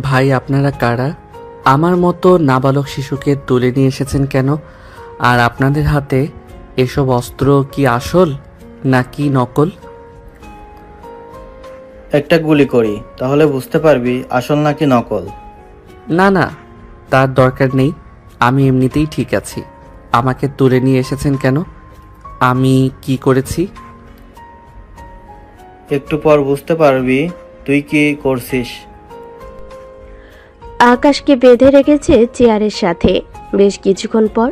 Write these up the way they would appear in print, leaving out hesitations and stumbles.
ভাই আপনারা কারা? আমার মতো নাবালক শিশুকে তুলে নিয়ে এসেছেন কেন? আর আপনাদের হাতে এসব অস্ত্র কি আসল নাকি নকল? একটা গুলি করি, তাহলে বুঝতে পারবি আসল নাকি নকল। না না, তার দরকার নেই। আমি এমনিতেই ঠিক আছি। আমাকে তুলে নিয়ে এসেছেন কেন? আমি কি করেছি? একটু পর বুঝতে পারবি তুই কি করছিস। আকাশকে বেঁধে রেখেছে চেয়ারের সাথে। বেশ কিছুক্ষণ পর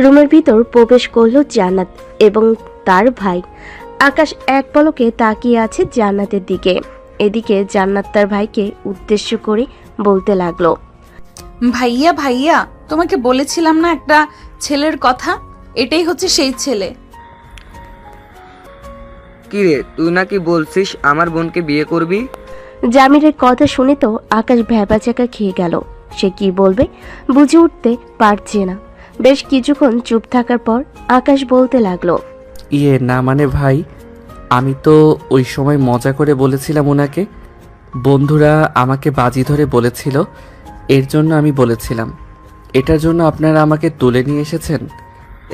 রুমের ভিতর প্রবেশ করলো জান্নাত এবং তার ভাই। আকাশ এক পলকে তাকিয়ে আছে জান্নাতের দিকে। এদিকে জান্নাত তার ভাইকে উদ্দেশ্য করে বলতে লাগলো, ভাইয়া ভাইয়া, তোমাকে বলেছিলাম না একটা ছেলের কথা, এটাই হচ্ছে সেই ছেলে। কিরে, তুই নাকি বলছিস আমার বোনকে বিয়ে করবি? জামিরের কথা শুনে তো আকাশ ভ্যাবাচাকা খেয়ে গেল। সে কি বলবে বুঝে উঠতে পারছে না। বেশ কিছুক্ষণ চুপ থাকার পর আকাশ বলতে লাগলো, না মানে ভাই, আমি তো ওই সময় মজা করে বলেছিলাম ওনাকে। বন্ধুরা আমাকে বাজি ধরে বলেছিল, এর জন্য আমি বলেছিলাম। এটার জন্য আপনারা আমাকে তুলে নিয়ে এসেছেন?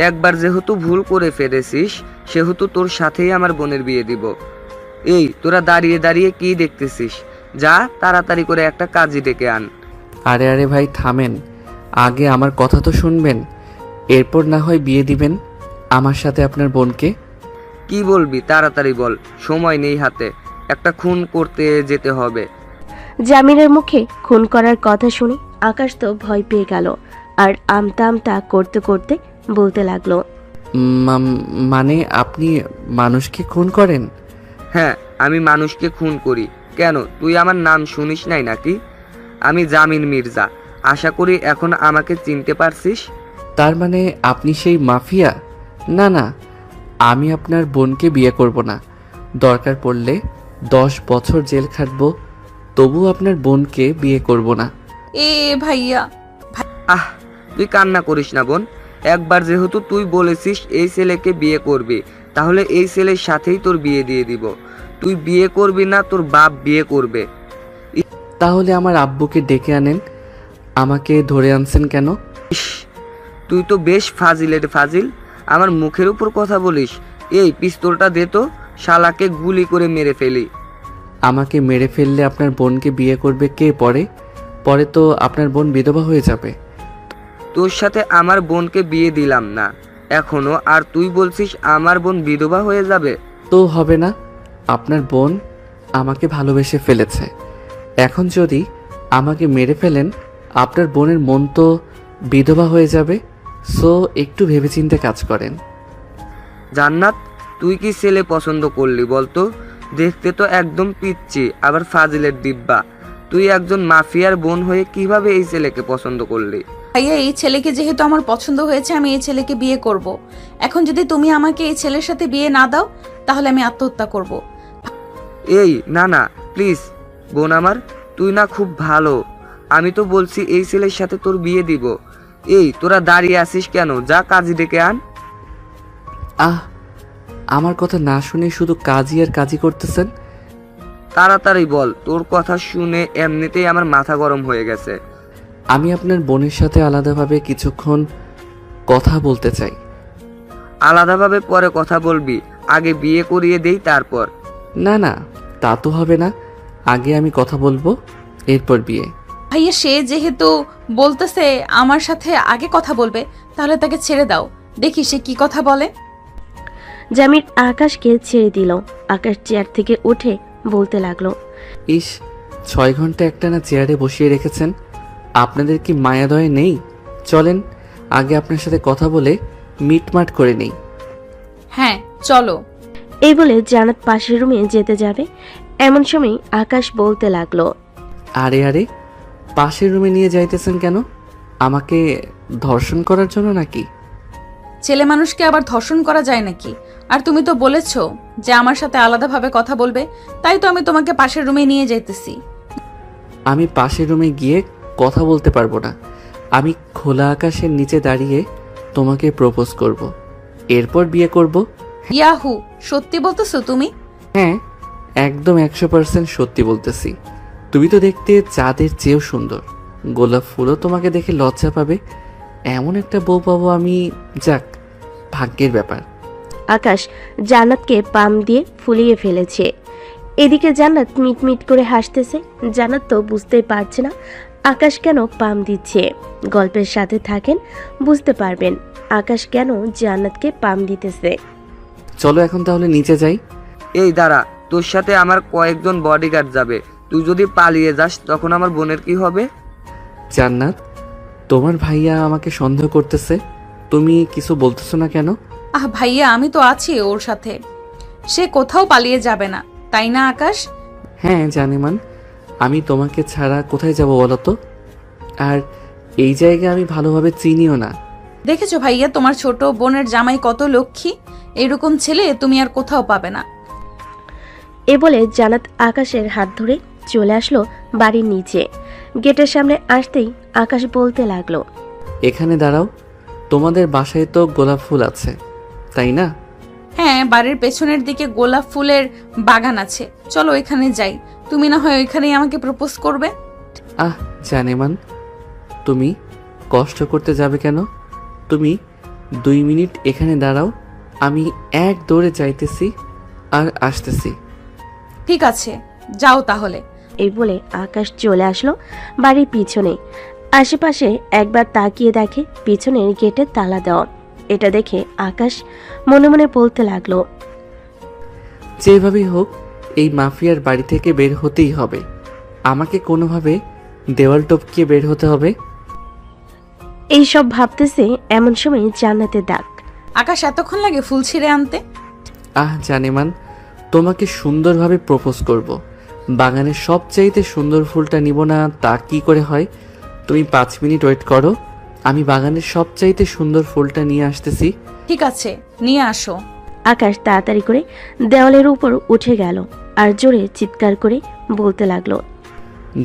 একবার যেহেতু ভুল করে ফেলেছিস, সেহেতু তোর সাথেই আমার বোনের বিয়ে দিব। এই তোরা দাঁড়িয়ে দাঁড়িয়ে কি দেখতেছিস? যা তাড়াতাড়ি করে একটা কাজী ডেকে আন। আরে আরে ভাই থামেন, আগে আমার কথা তো শুনবেন, এরপর না হয় বিয়ে দিবেন আমার সাথে আপনার বোনকে। কি বলবি তাড়াতাড়ি বল, সময় নেই হাতে, একটা খুন করতে যেতে হবে। জামিরের মুখে খুন করার কথা শুনে আকাশ তো ভয় পেয়ে গেল। আর আমতা আমতা করতে করতে বলতে লাগলো, মানে আপনি মানুষকে খুন করেন? হ্যাঁ, আমি মানুষকে খুন করি। কেন, তুই আমার নাম শুনিস নাই নাকি? আমি জামিন মির্জা। আশা করি এখন আমাকে চিনতে পারছিস। তার মানে আপনি সেই মাফিয়া? না না, আমি আপনার বোনকে বিয়ে করব না। দরকার পড়লে 10 বছর জেল খাটবো, তবু আপনার বোনকে বিয়ে করব না। এ ভাইয়া, আহ, তুই কান্না করিস না বোন। একবার যেহেতু তুই বলেছিস এই ছেলেকে বিয়ে করবি, তাহলে এই ছেলের সাথেই তোর বিয়ে দিয়ে দিব। তুই বিয়ে করবি না, তোর বাপ বিয়ে করবে। তাহলে আমার আব্বুকে ডেকে আনেন। আমাকে ধরে আনছেন কেন? ইস, তুই তো বেশ ফাজিলের ফাজিল, আমার মুখের উপর কথা বলিস। এই পিস্তলটা দে তো, শালাকে গুলি করে মেরে ফেলি। আমাকে মেরে ফেললে আপনার বোনকে বিয়ে করবে কে? পরে পরে তো আপনার বোন বিধবা হয়ে যাবে। তোর সাথে আমার বোনকে বিয়ে দিলাম না এখনো, আর তুই বলছিস আমার বোন বিধবা হয়ে যাবে? তো হবে না, আপনার বোন আমাকে ভালোবেসে ফেলেছে। এখন যদি আমাকে মেরে ফেলেন, আপনার বোনের মন তো বিধবা হয়ে যাবে। সো একটু ভেবেচিন্তে কাজ করেন। জান্নাত, তুই কি ছেলে পছন্দ করলি বলতো? দেখতে তো একদম পিচ্ছি, আবার ফাজিলের ডিব্বা। তুই একজন মাফিয়ার বোন হয়ে কিভাবে এই ছেলেকে পছন্দ করলি? ভাইয়া, এই ছেলেকে যেহেতু আমার পছন্দ হয়েছে, আমি এই ছেলেকে বিয়ে করব। এখন যদি তুমি আমাকে এই ছেলের সাথে বিয়ে না দাও, তাহলে আমি আত্মহত্যা করব। এই না না, প্লিজ বোন আমার, তুই না খুব ভালো। আমি তো বলছি এই ছেলের সাথে তোর বিয়ে দিব। এই তোরা দাঁড়িয়ে আছিস কেন? যা কাজী ডেকে আন। আহ, আমার কথা না শুনে শুধু কাজই আর কাজই করতেছেন। তাড়াতাড়ি বল, তোর কথা শুনে এমনিতেই আমার মাথা গরম হয়ে গেছে। আমি আপনার বোনের সাথে আলাদাভাবে কিছুক্ষণ কথা বলতে চাই। আলাদাভাবে পরে কথা বলবি, আগে বিয়ে করিয়ে দেই তারপর। না না, তা তো হবে না। আগে আমি কথা বলবো, এরপর বিয়ে। ভাইয়া, সে যেহেতু বলতেছে আমার সাথে আগে কথা বলবে, তাহলে তাকে ছেড়ে দাও, দেখি সে কি কথা বলে। জামির আকাশকে ছেড়ে দিল। আকাশ চেয়ার থেকে উঠে বলতে লাগলো, ইস, 6 ঘন্টা একটানা চেয়ারে বসিয়ে রেখেছেন। আপনাদের কি মায়াদয় নেই? চলেন আগে আপনার সাথে কথা বলে মিটমাট করে নেই। হ্যাঁ চলো। এই বলে জান্নাত পাশের রুমে যেতে যাবে, এমন সময় আকাশ বলতে লাগলো, আরে আরে, পাশের রুমে নিয়ে যাইতেছেন কেন? আমাকে ধর্ষণ করার জন্য নাকি? ছেলে মানুষকে আবার ধর্ষণ করা যায় নাকি? আর তুমি তো বলেছো যে আমার সাথে আলাদাভাবে কথা বলবে, তাই তো আমি তোমাকে পাশের রুমে নিয়ে যাইতেছি। আমি পাশের রুমে গিয়ে কথা বলতে পারবো না। আমি খোলা আকাশের নিচে দাঁড়িয়ে তোমাকে প্রপোজ করব, এরপর বিয়ে করব। ইয়াহু, সত্যি বলতেছো তুমি? হ্যাঁ, একদম 100% সত্যি বলতেছি। তুমি তো দেখতে চাঁদের চেয়েও সুন্দর, গোলাপ ফুলও তোমাকে দেখে লজ্জা পাবে। এমন একটা বউ পাবো আমি, যাক, ভাগ্যের ব্যাপার। আকাশ জান্নাতকে পাম দিয়ে ফুলিয়ে ফেলেছে। এদিকে জান্নাত মিটমিট করে হাসতেছে। জান্নাত তো বুঝতেই পারছে না আকাশ কেন পাম দিচ্ছে। গল্পের সাথে থাকেন, বুঝতে পারবেন আকাশ কেন জান্নাতকে পাম দিতেছে। চলো এখন তাহলে নিচে যাই। এই দাঁড়া, তোর সাথে আমার কয়েকজন বডিগার্ড যাবে। তুই যদি পালিয়ে যাস তখন আমার বোনের কি হবে? জান্নাত, তোমার ভাইয়া আমাকে সন্দেহ করতেছে, তুমি কিছু বলতেছো না কেন? ভাইয়া, আমি তো আছি ওর সাথে, সে কোথাও পালিয়ে যাবে না, তাই না আকাশ? হ্যাঁ জানিমান, আমি তোমাকে ছাড়া কোথায় যাব বলো তো? আর এই জায়গা আমি ভালোভাবে চিনিও না। দেখেছো ভাইয়া, তোমার ছোট বোনের জামাই কত লক্ষ্মী, এরকম ছেলে তুমি আর কোথাও পাবে না। এ বলে জান্নাত আকাশের হাত ধরে চলে আসলো বাড়ির নিচে। গেটের সামনে আসতেই আকাশ বলতে লাগলো, এখানে দাঁড়াও, তোমাদের বাসায় তো গোলাপ ফুল আছে, তাই না? হ্যাঁ, বাড়ির পেছনের দিকে গোলাপ ফুলের বাগান আছে, চলো এখানে যাই, তুমি না হয় ওইখানেই আমাকে প্রপোজ করবে। জানেমান, তুমি কষ্ট করতে যাবে কেন? তুমি 2 মিনিট এখানে দাঁড়াও, আমি এক দৌড়ে যাইতেছি আর আসতেছি। ঠিক আছে, যাও তাহলে। এই বলে আকাশ চলে আসলো বাড়ির পিছনে। আশেপাশে একবার তাকিয়ে দেখে পিছনের গেটে তালা দেওয়া। এটা দেখে আকাশ মনে মনে বলতে লাগলো, যেভাবেই হোক এই মাফিয়ার বাড়ি থেকে বের হতেই হবে, আমাকে কোনোভাবে দেওয়াল টপকিয়ে বের হতে হবে। এই সব ভাবতেছে এমন সময় জান্নাতের ডাক। আকাশ, এতক্ষণ লাগে ফুল ছিঁড়ে আনতে? জানেমান, তোমাকে সুন্দরভাবে প্রপোজ করব। বাগানের সবচাইতে সুন্দর ফুলটা নিব না তা কি করে হয়? তুমি 5 মিনিট ওয়েট করো, আমি বাগানের সবচাইতে সুন্দর ফুলটা নিয়ে আসতেছি। ঠিক আছে, নিয়ে আসো। আকাশ তাড়াতাড়ি করে দেওয়ালের উপর উঠে গেল আর জোরে চিৎকার করে বলতে লাগলো,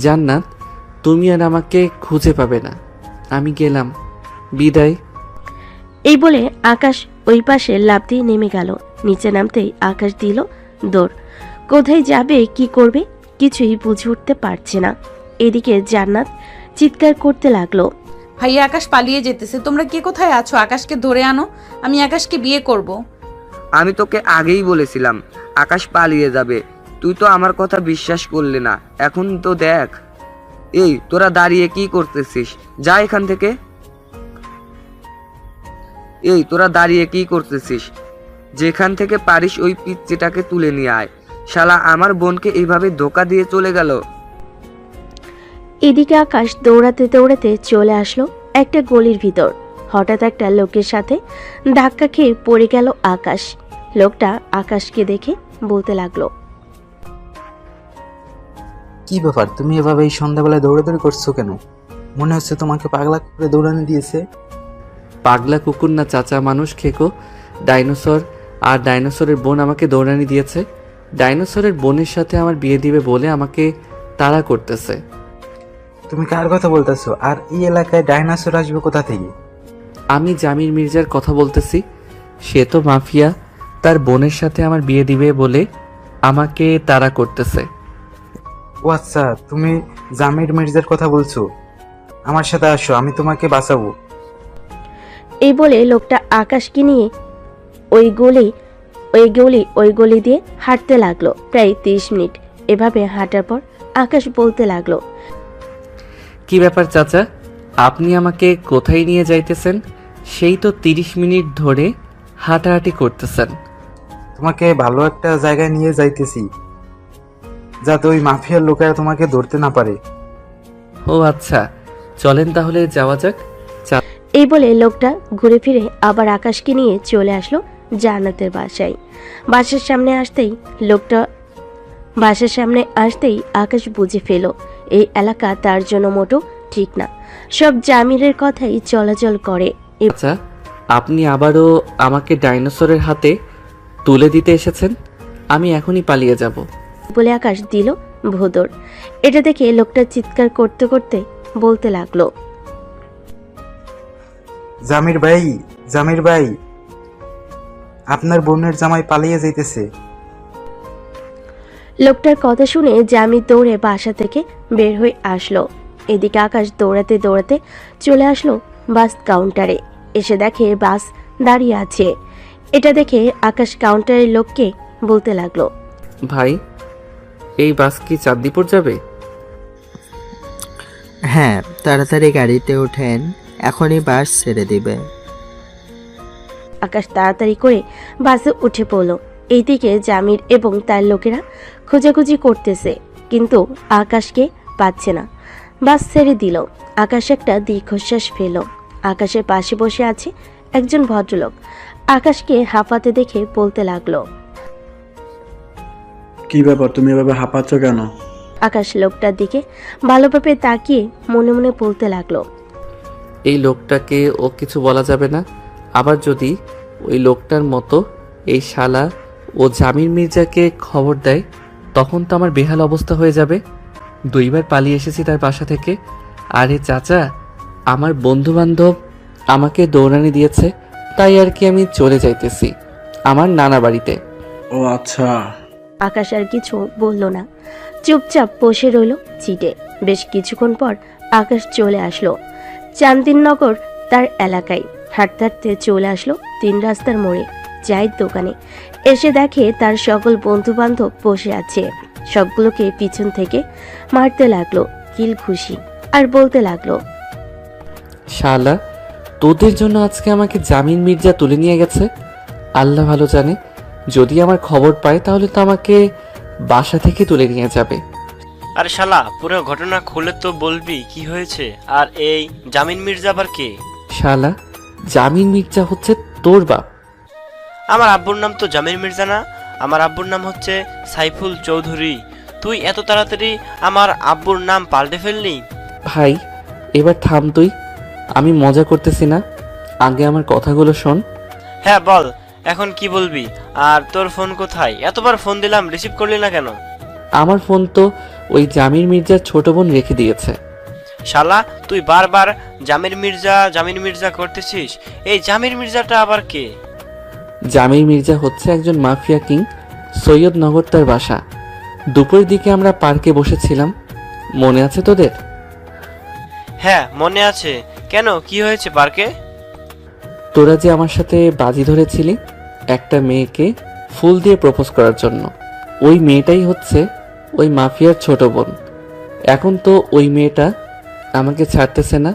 জান্নাত, তুমি আর আমাকে খুঁজে পাবে না, আমি গেলাম, বিদায়। এই বলে আকাশ ওই পাশে লাফ দিয়ে নেমে গেল। নিচে নামতেই আকাশ দিল দৌড়। কোথায় যাবে, কি করবে, কিছুই বুঝে উঠতে পারছে না। এদিকে জান্নাত চিৎকার করতে লাগলো, ভাইয়া, আকাশ পালিয়ে যেতেছে, তোমরা কে কোথায় আছো? আকাশকে ধরে আনো, আমি আকাশকে বিয়ে করব। আমি তোকে আগেই বলেছিলাম আকাশ পালিয়ে যাবে, তুই তো আমার কথা বিশ্বাস করলি না। এখন তো দেখ। এই, তোরা দাঁড়িয়ে কি করতেছিস? যা এখান থেকে। এই, তোরা দাঁড়িয়ে কি করতেছিস? যেখান থেকে পারিস ওই পিচ্চিটাকে তুলে নিয়ে আয়। শালা আমার বোনকে এইভাবে ধোকা দিয়ে চলে গেল। এদিকে আকাশ দৌড়াতে দৌড়াতে চলে আসলো একটা গলির ভিতর। হঠাৎ একটা লোকের সাথে ধাক্কা খেয়ে পড়ে গেল আকাশ। লোকটা আকাশকে দেখে বলতে লাগলো, কি ব্যাপার, তুমি এভাবে এই সন্ধ্যাবেলায় দৌড়াদৌড়ি করছো কেন? মনে হচ্ছে তোমাকে পাগলা করে দৌড়ানি দিয়েছে। পাগলা কুকুর না চাচা, মানুষ খেকো, ডাইনোসর। আর ডাইনোসরের বোন আমাকে দৌড়ানি দিয়েছে। ডাইনোসরের বোনের সাথে আমার বিয়ে দিবে বলে আমাকে তাড়া করতেছে। তুমি কার কথা বলতেছো? আর এই এলাকায় ডাইনোসর আসবে কোথা থেকে? আমি জামির মির্জার কথা বলতেছি। সে তো মাফিয়া, তার বোনের সাথে আমার বিয়ে দিবে বলে আমাকে তাড়া করতেছে। ও আচ্ছা, তুমি জামির মির্জার কথা বলছো। আমার সাথে আসো, আমি তোমাকে বাঁচাবো। এই বলে লোকটা আকাশকে নিয়ে ওই গলি দিয়ে হাঁটতে লাগলো। প্রায় 30 মিনিট এভাবে হাঁটার পর আকাশ বলতে লাগলো, কি ব্যাপার চাচা, আপনি আমাকে কোথায় নিয়ে যাইতেছেন? সেই তো 30 মিনিট ধরে হাঁটাহাঁটি করতেছেন। তোমাকে ভালো একটা জায়গায় নিয়ে যাইতেছি, যাতে ওই মাফিয়ার লোকেরা তোমাকে ধরতে না পারে। ও আচ্ছা, চলেন তাহলে যাওয়া যাক। এই বলে লোকটা ঘুরে ফিরে আবার আকাশকে নিয়ে চলে আসলো জান্নাতের বাসায়। বাসার সামনে আসতেই আকাশ বুঝে ফেল এই এলাকা তার জন্য মোটো ঠিক না। সব জামিরের কথাই চলাচল করে। আচ্ছা, আপনি আবারও আমাকে ডাইনোসরের হাতে তুলে দিতে এসেছেন? আমি এখনই পালিয়ে যাব। বলে আকাশ দিল ভোদর। এটা দেখে লোকটা চিৎকার করতে করতে বলতে লাগলো, জামির ভাই, জামির ভাই, আপনার বোনের জামাই পালিয়ে যাইতেছে। লোকটার কথা শুনে জামির দৌড়ে বাসা থেকে বের হয়ে আসলো। এদিকে আকাশ দৌড়াতে দৌড়াতে চলে আসলো বাস কাউন্টারে। এসে দেখে বাস দাঁড়িয়ে আছে। এটা দেখে আকাশ কাউন্টারের লোককে বলতে লাগলো, ভাই, এই বাস কি চাঁদদীপুর যাবে? হ্যাঁ, তাড়াতাড়ি গাড়িতে ওঠেন, এখনই বাস ছেড়ে দিবে। আকাশ তাড়াতাড়ি করে বাসে উঠে পড়ল। এইদিকে জামির এবং তার লোকেরা খোঁজাখুঁজি করতেছে, কিন্তু আকাশকে পাচ্ছে না। বাস ছেড়ে দিল। আকাশ একটা দীর্ঘশ্বাস ফেল। আকাশের পাশে বসে আছে একজন ভদ্রলোক। আকাশকে হাঁপাতে দেখে বলতে লাগলো, কি ব্যাপার, তুমি এভাবে হাঁপাচ্ছ কেন? আকাশ লোকটার দিকে ভালোভাবে তাকিয়ে মনে মনে বলতে লাগলো, এই লোকটাকে ও কিছু বলা যাবে না। আবার যদি ওই লোকটার মতো এই শালা ও জামির মির্জাকে খবর দেয়, তখন তো আমার বেহাল অবস্থা হয়ে যাবে। 2 বার পালিয়ে এসেছি তার বাসা থেকে। আরে চাচা, আমার বন্ধু বান্ধব আমাকে দৌড়ানি দিয়েছে, তাই আর কি আমি চলে যাইতেছি আমার নানা বাড়িতে। ও আচ্ছা। আকাশ আর কিছু বলল না, চুপচাপ বসে রইল সিটে। বেশ কিছুক্ষণ পর আকাশ চলে আসলো চান্দিননগর তার এলাকায়। হাঁটতে হাঁটতে চলে আসলো 3 রাস্তার মোড়ে চায়ের দোকানে। এসে দেখে তার সকল বন্ধু বান্ধব বসে আছে। সবগুলোকে পিছন থেকে মারতে লাগলো কিল খুশি, আর বলতে লাগলো, শালা, তোদের জন্য আজকে আমাকে জামিন মির্জা তুলে নিয়ে গেছে। আল্লাহ ভালো জানে, যদি আমার খবর পায় তাহলে তো আমাকে বাসা থেকে তুলে নিয়ে যাবে। আরে শালা, পুরো ঘটনা খুলে তো বলবি কি হয়েছে। আর এই জামিন মির্জা আবার কে? শালা, জামিন মির্জা হচ্ছে তোর বাপ। আমার আব্বুর নাম তো জামিন মির্জা না, আমার আব্বুর নাম হচ্ছে সাইফুল চৌধুরী। তুই এত তাড়াতাড়ি আমার আব্বুর নাম পাল্টে ফেললি? ভাই, এবার থাম তুই, আমি মজা করতেছি না। আগে আমার কথাগুলো শোন। হ্যাঁ বল, এখন কি বলবি? আর তোর ফোন কোথায়? এতবার ফোন দিলাম, রিসিভ করলি না কেন? আমার ফোন তো ওই জামির মির্জার ছোট বোন রেখে দিয়েছে। শালা, তুই বারবার জামির মির্জা করতেছিস। এই জামির মির্জাটা আবার কে? জামির মির্জা হচ্ছে একজন মাফিয়া কিং। সৈয়দনগর তার বাসা। দুপুরের দিকে আমরা পার্কে বসেছিলাম, মনে আছে তোদের? হ্যাঁ মনে আছে। কেন, কি হয়েছে পার্কে? তোরা যে আমার সাথে বাজি ধরেছিলি একটা মেয়েকে ফুল দিয়ে প্রপোজ করার জন্য, ওই মেয়েটাই হচ্ছে ওই মাফিয়ার ছোট বোন। এখন তো ওই মেয়েটা আমাকে ছাড়তেছে না।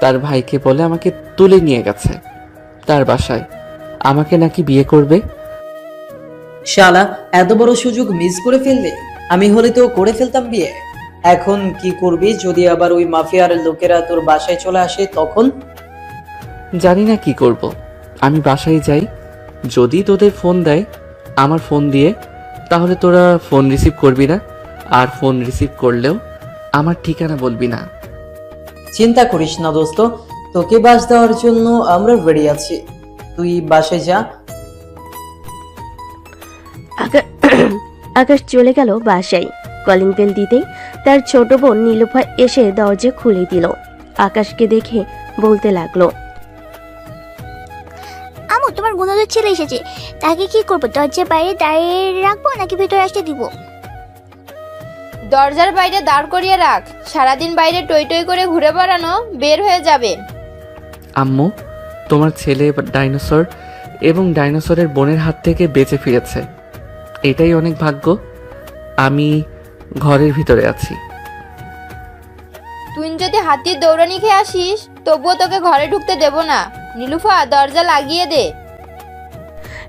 তার ভাইকে বলে আমাকে তুলে নিয়ে গেছে তার বাসায়, আমাকে নাকি বিয়ে করবে। শালা, এত বড় সুযোগ মিস করে ফেললে। আমি হলে তো করে ফেলতাম বিয়ে। এখন কি করবি যদি আবার ওই মাফিয়ার লোকেরা তোর বাসায় চলে আসে তখন? জানি না কি করব। আমি বাসায় যাই, যদি তোদের ফোন দেয় আমার ফোন দিয়ে, তাহলে তোরা ফোন রিসিভ করবি না। আর ফোন রিসিভ করলেও আমার ঠিকানা বলবি না। চিন্তা করিস না দোস্ত, তোকে বাস দেওয়ার জন্য আমরা রেডি আছি। তুই বাসায় যা। আকাশ চলে গেল বাসায়। কলিং বেল দিতেই তার ছোট বোন নীলুফা এসে দরজা খুলে দিল। আকাশকে দেখে বলতে লাগলো, আমু, তোমার গুণদের ছেলে এসেছে, তাকে কি করবো? দরজার বাইরে দাঁড়িয়ে রাখবো নাকি ভিতরে আসতে দিব? দরজার বাইরে দাঁড় করিয়ে রাখ। সারাদিন বাইরে টই টই করে ঘুরে বেড়ানো বের হয়ে যাবে। আম্মু, তোমার ছেলে ডাইনোসর এবং ডাইনোসরের বোনের হাত থেকে বেঁচে ফিরেছে, এটাই অনেক ভাগ্য। আমি ঘরের ভিতরে আছি। তুই যদি হাতির দৌড়ানি খেয়ে আসিস তবুও তোকে ঘরে ঢুকতে দেব না। নীলুফা, দরজা লাগিয়ে দে।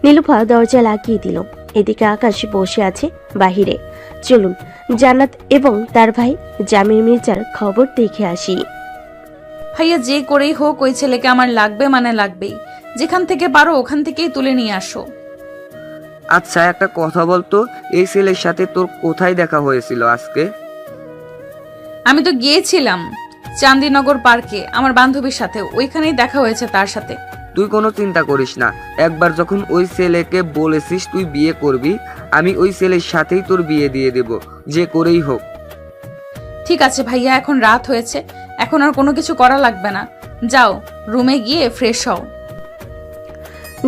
নীলুফা দরজা লাগিয়ে দিল। এদিকে আকাশ বসে আছে বাহিরে। চলুন জান্নাত এবং তার ভাই জামির মির্জার খবর দেখে আসি। ভাইয়া, যে করেই হোক ওই ছেলেকে আমার লাগবে, মানে লাগবেই। যেখান থেকে পারো ওখান থেকেই তুলে নিয়ে আসো। আচ্ছা, একটা কথা বলতো, এই ছেলের সাথে তোর কোথায় দেখা হয়েছিল আজকে? আমি তো গিয়েছিলাম চান্দিনগর পার্কে আমার বান্ধবীর সাথে, ওইখানেই দেখা হয়েছে তার সাথে। তুই কোনো চিন্তা করিস না। একবার যখন ওই ছেলেকে বলেছিস তুই বিয়ে করবি, আমি ওই ছেলের সাথেই তোর বিয়ে দিয়ে দেব, যে করেই হোক। ঠিক আছে ভাইয়া, এখন রাত হয়েছে, এখন আর কোনো কিছু করা লাগবে না। যাও রুমে গিয়ে ফ্রেশ হও।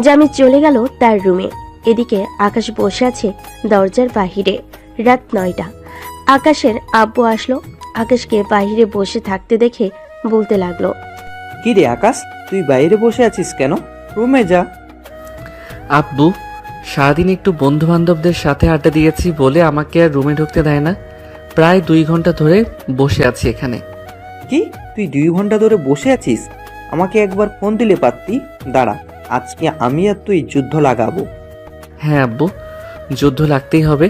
জামি চলে গেল তার রুমে। এদিকে আকাশ বসে আছে দরজার বাহিরে। রাত 9টা। আকাশের আব্বু আসলো। আকাশকে বাইরে বসে থাকতে দেখে বলতে লাগলো, কি রে আকাশ, তুই বাইরে বসে আছিস কেন? রুমে যা। আব্বু, সারাদিন একটু বন্ধু বান্ধবদের সাথে আড্ডা দিয়েছি বলে আমাকে আর রুমে ঢুকতে দেয় না। প্রায় 2 ঘন্টা ধরে বসে আছি এখানে। কি, তুই 2 ঘন্টা ধরে বসে আছিস? আমাকে একবার ফোন দিলে পারতি। দাঁড়া, আজকে আমি আর তুই যুদ্ধ লাগাবো। হ্যাঁ আব্বু, যুদ্ধ লাগতেই হবে।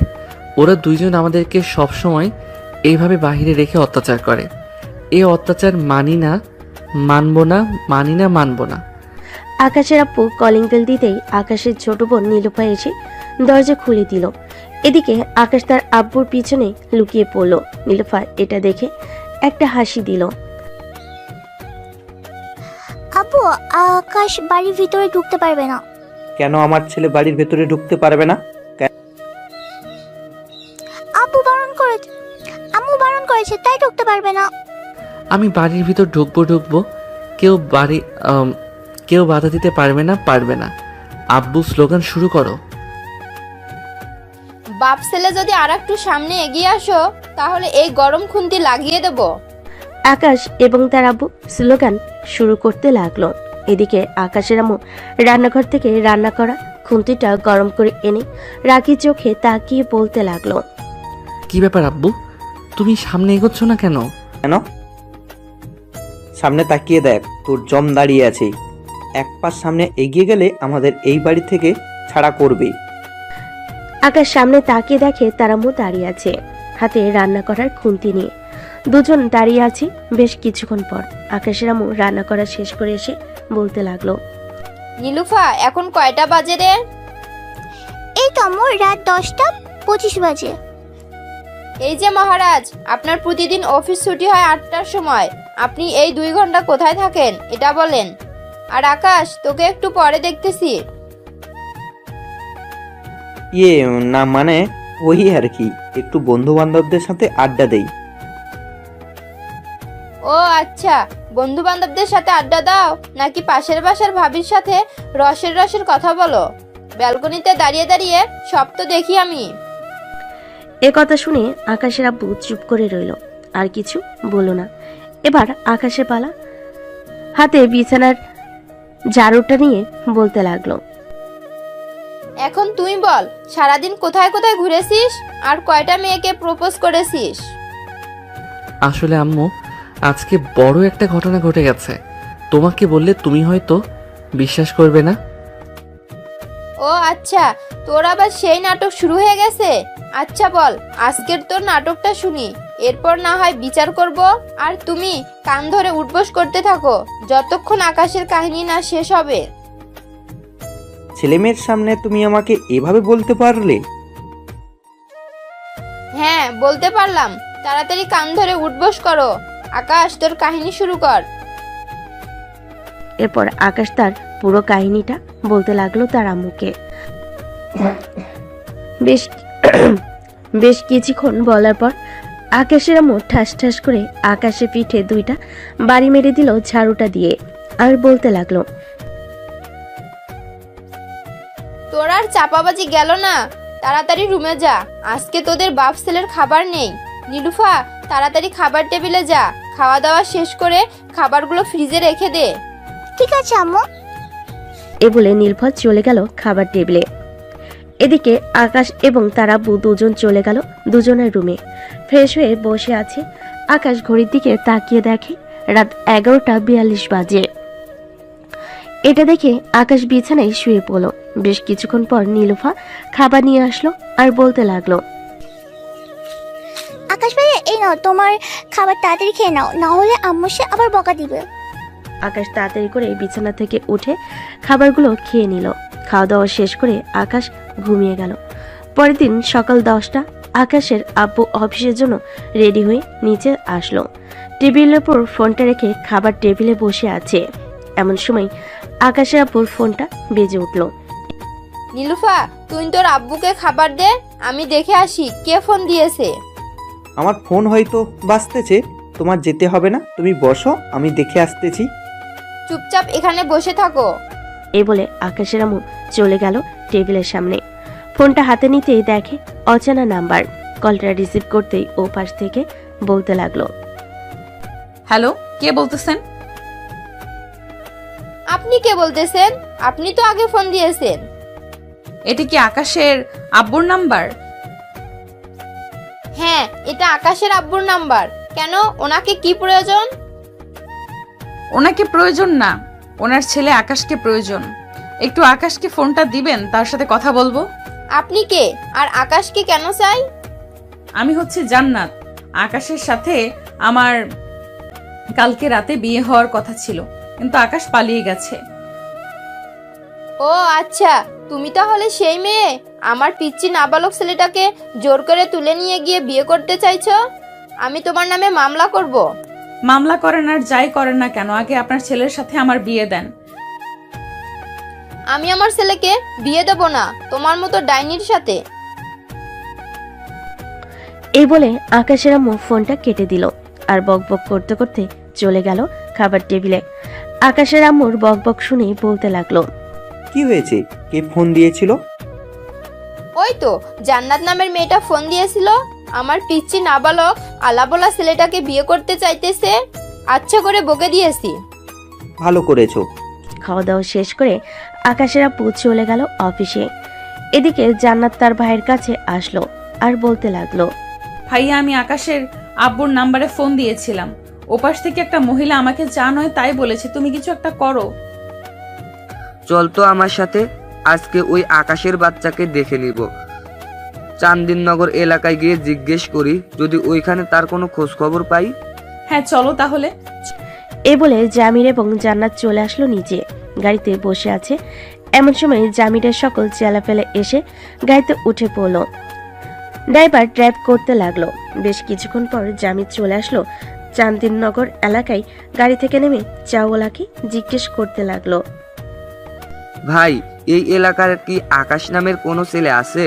ওরা দুইজন আমাদেরকে সবসময় এইভাবে বাহিরে রেখে অত্যাচার করে। এই অত্যাচার মানি না, মানব না, মানি না, মানব না। আকাশের আব্বু কলিং বেল দিতেই আকাশের ছোট বোন নীলুফা এসে দরজা খুলে দিল। এদিকে আকাশ তার আব্বুর পিছনে লুকিয়ে পড়ল। নীলুফা এটা দেখে একটা হাসি দিল। আব্বু, আকাশ বাড়ির ভিতরে ঢুকতে পারবে না। কেন আমার ছেলে বাড়ির ভেতরে ঢুকতে পারবে না? আম্মু বারণ করেছে তাই ঢুকতে পারবে না। আমি বাড়ির ভিতর ঢুকবো। কেউ বাধা দিতে পারবে না। আব্বু, স্লোগান শুরু করো। বাপ ছেলে যদি আর একটু সামনে এগিয়ে আসো তাহলে এই গরম খুন্তি লাগিয়ে দেব। আকাশ এবং তার আব্বু স্লোগান শুরু করতে লাগলো। এদিকে আকাশের আম্মু রান্নাঘর থেকে রান্না করা খুন্তিটা গরম করে এনে রাগী চোখে তাকিয়ে বলতে লাগলো, কি ব্যাপার আব্বু, তুমি সামনে এগোচ্ছ না কেন? কেন? সামনে তাকিয়ে দেখ, তোর জম দাঁড়িয়ে আছে। এক পাশ সামনে এগিয়ে গেলে আমাদের এই বাড়ি থেকে ছাড়া করবে। আকাশ সামনে তাকিয়ে দেখে তার আম্মু দাঁড়িয়ে আছে, হাতে রান্না করার খুন্তি নিয়ে। দুজন দাঁড়িয়ে আছে। বেশ কিছুক্ষণ পর আকাশের আম্মু রান্না করা শেষ করে এসে বলতে লাগলো, নীলুফা, এখন কয়টা বাজে রে? এই তো আম্মু, রাত 10:25 বাজে। এই যে মহারাজ, আপনার প্রতিদিন অফিস ছুটি হয় 8টার সময়। আপনি এই 2 ঘন্টা কোথায় থাকেন এটা বলেন। আর আকাশ, তোকে একটু পরে দেখতেছি। না মানে ওই আর কি, একটু বন্ধু বান্ধবদের সাথে আড্ডা দেই। ও আচ্ছা, বন্ধু বান্ধবদের সাথে আড্ডা দাও নাকি পাশের বাসার ভাবির সাথে রসের কথা বলো? ব্যালকনিতে দাঁড়িয়ে দাঁড়িয়ে সব তো দেখি আমি। এ কথা শুনে আকাশের আব্বু চুপ করে রইল, আর কিছু বলল না। এবার আকাশের পালা। হাতে বিছানার ঝাড়ুটা নিয়ে বলতে লাগলো, এখন তুই বল, সারাদিন কোথায় কোথায় ঘুরেছিস আর কয়টা মেয়েকে প্রপোজ করেছিস? আসলে আম্মু, আজকে বড় একটা ঘটনা ঘটে গেছে। তোমাকে বললে তুমি হয়তো বিশ্বাস করবে না। ও আচ্ছা, তোর আবার সেই নাটক শুরু হয়ে গেছে। আচ্ছা বল, আজকের তোর নাটকটা শুনি, এরপর না হয় বিচার করব। আর তুমি কান ধরে উঠবোস করতে থাকো যতক্ষণ আকাশের কাহিনী না শেষ হবে। ছেলেমেয়ের সামনে তুমি আমাকে এভাবে বলতে পারলে? হ্যাঁ, বলতে পারলাম। তাড়াতাড়ি কান ধরে উঠবোস করো। আকাশ, তোর কাহিনী শুরু কর। এরপর আকাশ তার পুরো কাহিনীটা বলতে লাগলো তার আম্মুকে। বেশ কিছুক্ষণ বলার পর আকাশের আম্মু ঠাস ঠাস করে আকাশের পিঠে 2টা বাড়ি মেরে দিল ঝাড়ুটা দিয়ে, আর বলতে লাগলো, তোর আর চাপাবাজি গেল না, তাড়াতাড়ি রুমে যা। আজকে তোদের বাপ ছেলের খাবার নেই। নীলুফা, তাড়াতাড়ি খাবার টেবিলে যা। খাওয়া দাওয়া শেষ করে খাবারগুলো ফ্রিজে রেখে দে। ঠিক আছে আম্মু। এ বলে নীলফা চলে গেল খাবার টেবিলে। এদিকে আকাশ এবং তার আব্বু দুজন চলে গেল দুজনের রুমে। ফ্রেশ হয়ে বসে আছে আকাশ। ঘড়ির দিকে তাকিয়ে দেখে রাত 11:42 বাজে। এটা দেখে আকাশ বিছানায় শুয়ে পড়ল। বেশ কিছুক্ষণ পর নীলুফা খাবার নিয়ে আসলো আর বলতে লাগলো, আকাশ ভাইয়া, এই নাও তোমার খাবার, তাড়াতাড়ি খেয়ে নাও, না হলে আম্মু সে আবার বকা দিবে। আকাশ তাড়াতাড়ি করে বিছানা থেকে উঠে খাবারগুলো খেয়ে নিল। খাওয়া দাওয়া শেষ করে আকাশ ঘুমিয়ে গেল। পরের দিন সকাল 10টা। আকাশের আব্বু অফিসের জন্য রেডি হয়ে নিচে আসলো। টেবিলের উপর ফোনটা রেখে খাবার টেবিলে বসে আছে। এমন সময় আকাশের আব্বুর ফোনটা বেজে উঠল। নীলুফা, তুই তোর আব্বুকে খাবার দে, আমি দেখে আসি কে ফোন দিয়েছে। আমার ফোন হয়তো বাজতেছে, তোমার যেতে হবে না, তুমি বসো, আমি দেখে আসতেছি। চুপচাপ এখানে বসে থাকো। এই বলে আকাশের আম্মু চলে গেল টেবিলের সামনে। ফোনটা হাতে নিতেই দেখে অচেনা নাম্বার। কলটা রিসিভ করতেই ও পাশ থেকে বলতে লাগলো, হ্যালো, কে বলতেছেন? আপনি কে বলতেছেন? আপনি তো আগে ফোন দিয়েছেন। এটি কি আকাশের আব্বুর নাম্বার? হ্যাঁ, এটা আকাশের আব্বুর নাম্বার। কেন, ওনাকে কি প্রয়োজন? ওনাকে প্রয়োজন না, ওনার ছেলে আকাশকে প্রয়োজন। একটু আকাশকে ফোনটা দিবেন, তার সাথে কথা বলবো। আপনি কে, আর আকাশকে কেন চাই? আমি হচ্ছে জান্নাত। আকাশের সাথে আমার কালকে রাতে বিয়ে হওয়ার কথা ছিল, কিন্তু আকাশ পালিয়ে গেছে। ও আচ্ছা, তুমি তাহলে সেই মেয়ে আমার পিচ্চি নাবালক ছেলেটাকে জোর করে তুলে নিয়ে গিয়ে বিয়ে করতে চাইছো? আমি তোমার নামে মামলা করব। মামলা করেন আর যাই করেন না কেন, আগে আপনার ছেলের সাথে আমার বিয়ে দেন। আমি আমার ছেলেকে বিয়ে দেব না তোমার মতো ডাইনির সাথে। এই বলে আকাশের আম্মু ফোনটা কেটে দিল আর বকবক করতে করতে চলে গেল খাবার টেবিলে। আকাশের আম্মুর বকবক শুনে বলতে লাগলো, কি হয়েছে? কে ফোন দিয়েছিল? ওই তো জান্নাত নামের মেয়েটা ফোন দিয়েছিল। আমার পিচ্চি নাবালক আলাবোলা ছেলেটাকে বিয়ে করতে চাইতেছে। আচ্ছা করে বকে দিয়েছি। ভালো করেছো। খাওয়া দাওয়া শেষ করে আকাশের আব্বু চলে গেল অফিসে। এদিকে জান্নাত তার ভাইয়ের কাছে আসলো আর বলতে লাগলো, ভাইয়া, আমি আকাশের আব্বুর নাম্বারে ফোন দিয়েছিলাম। ওপাশ থেকে একটা মহিলা আমাকে যা নয় তাই বলেছে, তুমি কিছু একটা করো। চল তো আমার সাথে, আজকে ওই আকাশের বাচ্চাকে দেখে নিব। চান্দিননগর এলাকায় গিয়ে জিজ্ঞেস করি, যদি ওইখানে তার কোনো খোঁজ খবর পাই। হ্যাঁ চলো তাহলে। এ বলে জামির এবং জান্নাত চলে আসলো নিচে। গাড়িতে বসে আছে এমন সময় জামিরের সকল চেলাফেলে এসে গাড়িতে উঠে পড়ল। ড্রাইভার ড্রাইভ করতে লাগলো। বেশ কিছুক্ষণ পর জামির চলে আসলো চান্দিননগর এলাকায়। গাড়ি থেকে নেমে চাওয়ালাকে জিজ্ঞেস করতে লাগলো, ভাই, এই এলাকার কি আকাশ নামের কোনো ছেলে আছে?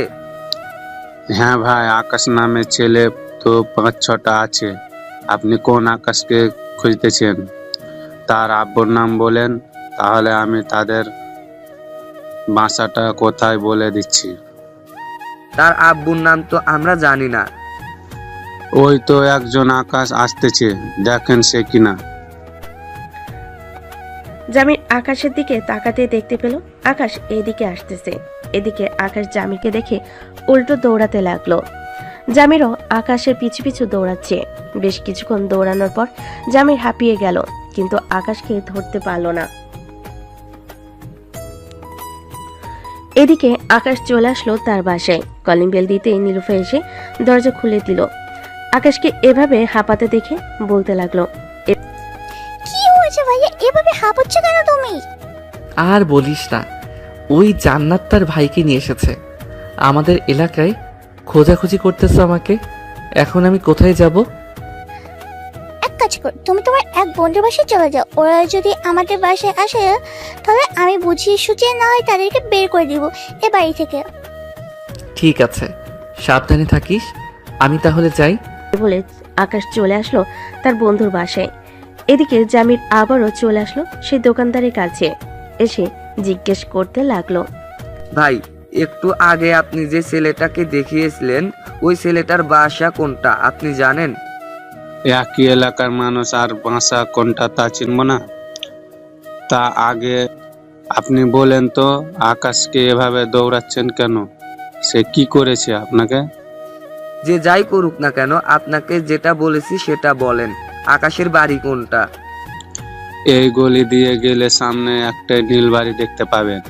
হ্যাঁ ভাই, আকাশ নামের ছেলে তো 5-6টা আছে। আপনি কোন আকাশকে খুঁজতেছেন? তার আব্বুর নাম বলেন, তাহলে আমি তাদের বাসাটা কোথায় বলে দিচ্ছি। তার আব্বুর নাম তো আমরা জানি না। ওই তো একজন আকাশ আসতেছে, দেখেন সে কিনা। জামির আকাশের দিকে তাকাতে দেখতে পেল আকাশ এদিকে আসতেছে। এদিকে আকাশ জামিরকে দেখে উল্টো দৌড়াতে লাগলো। জামিরও আকাশের পিছু পিছু দৌড়াচ্ছে। বেশ কিছুক্ষণ দৌড়ানোর পর জামির হাঁপিয়ে গেল, কিন্তু আকাশকে ধরতে পারল না। এদিকে আকাশ চলে আসলো তার বাসায়। কলিং বেল দিতে নীলুফা এসে দরজা খুলে দিল। আকাশকে এভাবে হাঁপাতে দেখে বলতে লাগলো, কি হয়েছে ভাইয়া, এভাবে হাঁপাচ্ছ কেন তুমি? আর বলিস না, ওই জান্নাত তার ভাইকে নিয়ে এসেছে আমাদের এলাকায়। খোঁজাখুঁজি করতেছে আমাকে। এখন আমি কোথায় যাব? এক কাজ কর, তুমি তোমার এক বন্ধুর বাসায় চলে যাও। ওরা যদি আমাদের বাসায় আসে তাহলে আমি বুঝিয়ে সুঝিয়ে না হয় তাদেরকে বের করে দিব এ বাড়ি থেকে। ঠিক আছে, সাবধানে থাকিস। আমি তাহলে যাই। বলে আকাশ চলে আসলো তার বন্ধুর বাসায়। এদিকে জামির আবারও চলে আসলো সেই দোকানদারের কাছে। এসে জিজ্ঞেস করতে লাগলো, ভাই, একটু আগে আপনি যে ছেলেটাকে দেখিয়েছিলেন, ওই ছেলেটার বাসা কোনটা আপনি জানেন? একই এলাকার মানুষ আর বাসা কোনটা তা চিনব না? তা আগে আপনি বলেন তো, আকাশকে এভাবে দৌড়াচ্ছেন কেন? সে কি করেছে আপনাকে? যে যাই করুক না কেন, আপনাকে যেটা বলেছি সেটা বলেন। আকাশের বাড়ি কোনটা? এই গলি দিয়ে গেলে সামনে একটা নীল বাড়ি দেখতে পাবেন।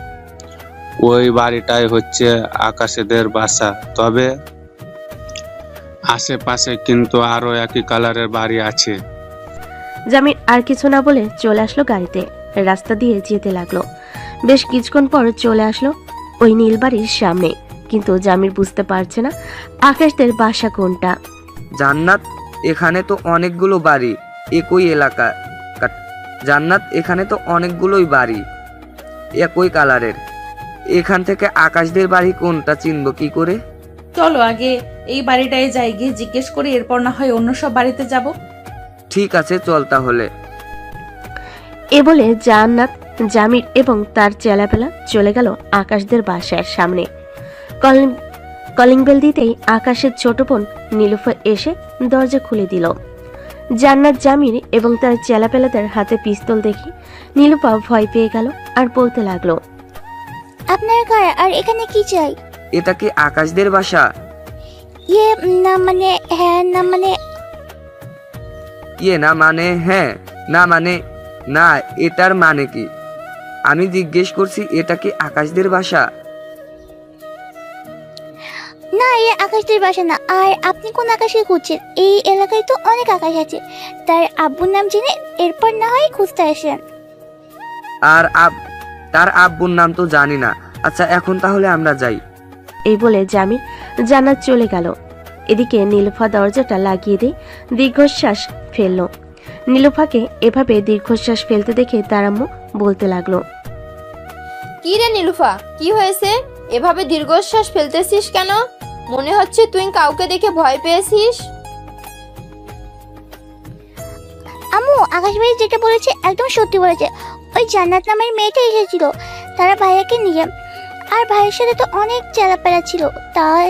ওই বাড়িটাই হচ্ছে আকাশেদের বাসা। তবে আশেপাশে কিন্তু আরো একই কালারের বাড়ি আছে। জামির আর কিছু না বলে চলে আসলো গাড়িতে। রাস্তা দিয়ে যেতে লাগলো। বেশ কিছুক্ষণ পর চলে আসলো ওই নীল বাড়ির সামনে, কিন্তু জামির বুঝতে পারছে না আকাশদের বাসা কোনটা। জান্নাত, এখানে তো অনেকগুলো বাড়ি একই এলাকা। জান্নাত, এখানে তো অনেকগুলোই বাড়ি একই কালারের। এখান থেকে আকাশদের বাড়ি কোনটা চিনবো কি করে? চলো আগে এই বাড়িটায় যাই, গিয়ে জিজ্ঞেস করি, এরপর না হয় অন্য সব বাড়িতে যাব। ঠিক আছে, চল তাহলে। এ বলে জান্নাত, জামির এবং তার চেলাপেলা চলে গেল আকাশদের বাসার সামনে। কলিং বেল দিতেই আকাশের ছোট বোন নীলুফা এসে দরজা খুলে দিল। জান্নাত, জামির এবং তার চেলাপেলাদের হাতে পিস্তল দেখে নীলুফা ভয় পেয়ে গেল আর বলতে লাগলো, আপনার কারা আর এখানে কি চাই? এটা কি আকাশদের বাসা? ইয়ে না মানে হ্যাঁ, না মানে ইয়ে না মানে হ্যাঁ, না মানে না, এটার মানে কি? আমি জিজ্ঞেস করছি এটা কি আকাশদের বাসা? না, এ আকাশদের বাসা না। আর আপনি কোন আকাশকে খুঁজছেন? এই এলাকায় তো অনেক আকাশ আছে, তার আব্বুর নাম জেনে এরপর না হয় খুঁজতে আসেন। আর তার আব্বুর নাম তো জানি না। আচ্ছা, এখন তাহলে আমরা যাই। এই বলে জামির জান্নাত চলে গেল। এদিকে নীলুফা দরজাটা লাগিয়ে দিয়ে দীর্ঘশ্বাস ফেলল। নীলুফাকে এভাবে দীর্ঘশ্বাস ফেলতে দেখে তার আম্মু বলতে লাগলো, কি রে নীলুফা, কি হয়েছে? এভাবে দীর্ঘশ্বাস ফেলতেছিস কেন? মনে হচ্ছে তুই কাউকে দেখে ভয় পেয়েছিস। আম্মু, আকাশ ভাই যেটা বলেছে একদম সত্যি বলেছে। ওই জান্নাত নামের মেয়েটা এসেছিল তারা ভাইয়াকে নিয়ে, আর ভাইয়ের সাথে তো অনেক চেলাপেলা ছিল, তাই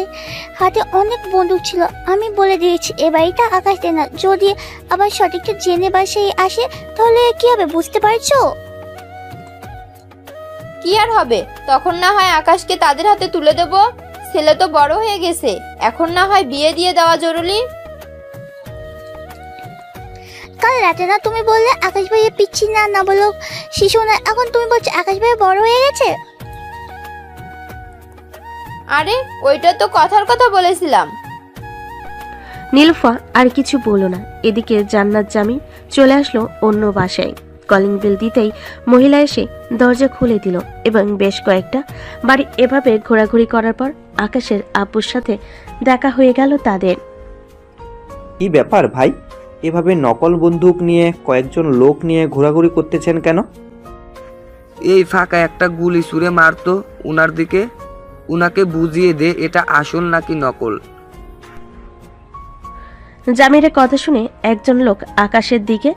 হাতে অনেক বন্দুক ছিল। আমি বলে দিয়েছি এ বাড়িটা আকাশ দেয় না। যদি আবার সঠিকটা জেনে বাসায় আসে তাহলে কি হবে বুঝতে পারছো? কি আর হবে, তখন না হয় আকাশকে তাদের হাতে তুলে দেব। ছেলে তো বড় হয়ে গেছে, এখন না হয় বিয়ে দিয়ে দেওয়া জরুরি। কাল রাতে না তুমি বললে আকাশ ভাইয়া পিচ্ছি না, না বলো শিশু না, এখন তুমি বলছো আকাশ ভাইয়া বড় হয়ে গেছে? আরে ওইটা তো কথার কথা বলেছিলাম। নীলুফা আর কিছু বলল না। এদিকে জান্নাত, জামির চলে আসলো অন্য বাসায়। কলিং বেল দিতেই মহিলা এসে দরজা খুলে দিল এবং বেশ কয়েকটা বাড়ি এভাবে ঘোরাঘুরি করার পর আকাশের আব্বুর সাথে দেখা হয়ে গেল তাদের। কি ব্যাপার ভাই, এভাবে নকল বন্দুক নিয়ে কয়েকজন লোক নিয়ে ঘোরাঘুরি করতেছেন কেন? এই ফাঁকা একটা গুলি ছুঁড়ে মারতো উনার দিকে, উনাকে বুঝিয়ে দে এটা আসল নাকি নকল। জামিরের কথা শুনে একজন লোক আকাশের দিকে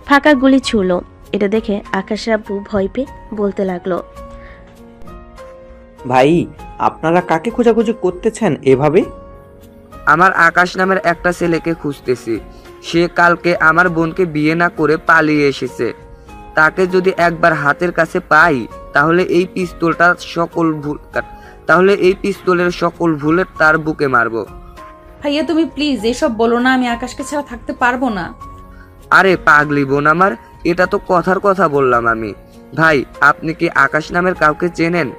ফাঁকা গুলি ছুড়ল। এটা দেখে আকাশের আব্বু ভয় পেয়ে বলতে লাগলো, ভাই আপনারা কাকে খোঁজাখুঁজি করতেছেন এভাবে? আমার আকাশ নামের একটা ছেলেকে খুঁজতেছি। সে কালকে আমার বোনকে বিয়ে না করে পালিয়ে এসেছে। তাকে যদি একবার হাতের কাছে পাই তাহলে এই পিস্তলের সকল ভুলে তার বুকে মারবো। ভাইয়া তুমি প্লিজ এসব বলো না, আমি আকাশকে ছাড়া থাকতে পারবো না। আরে পাগলি বোন আমার, এটা তো কথার কথা বললাম আমি। ভাই, আপনি কি আকাশ নামের কাউকে চেনেন?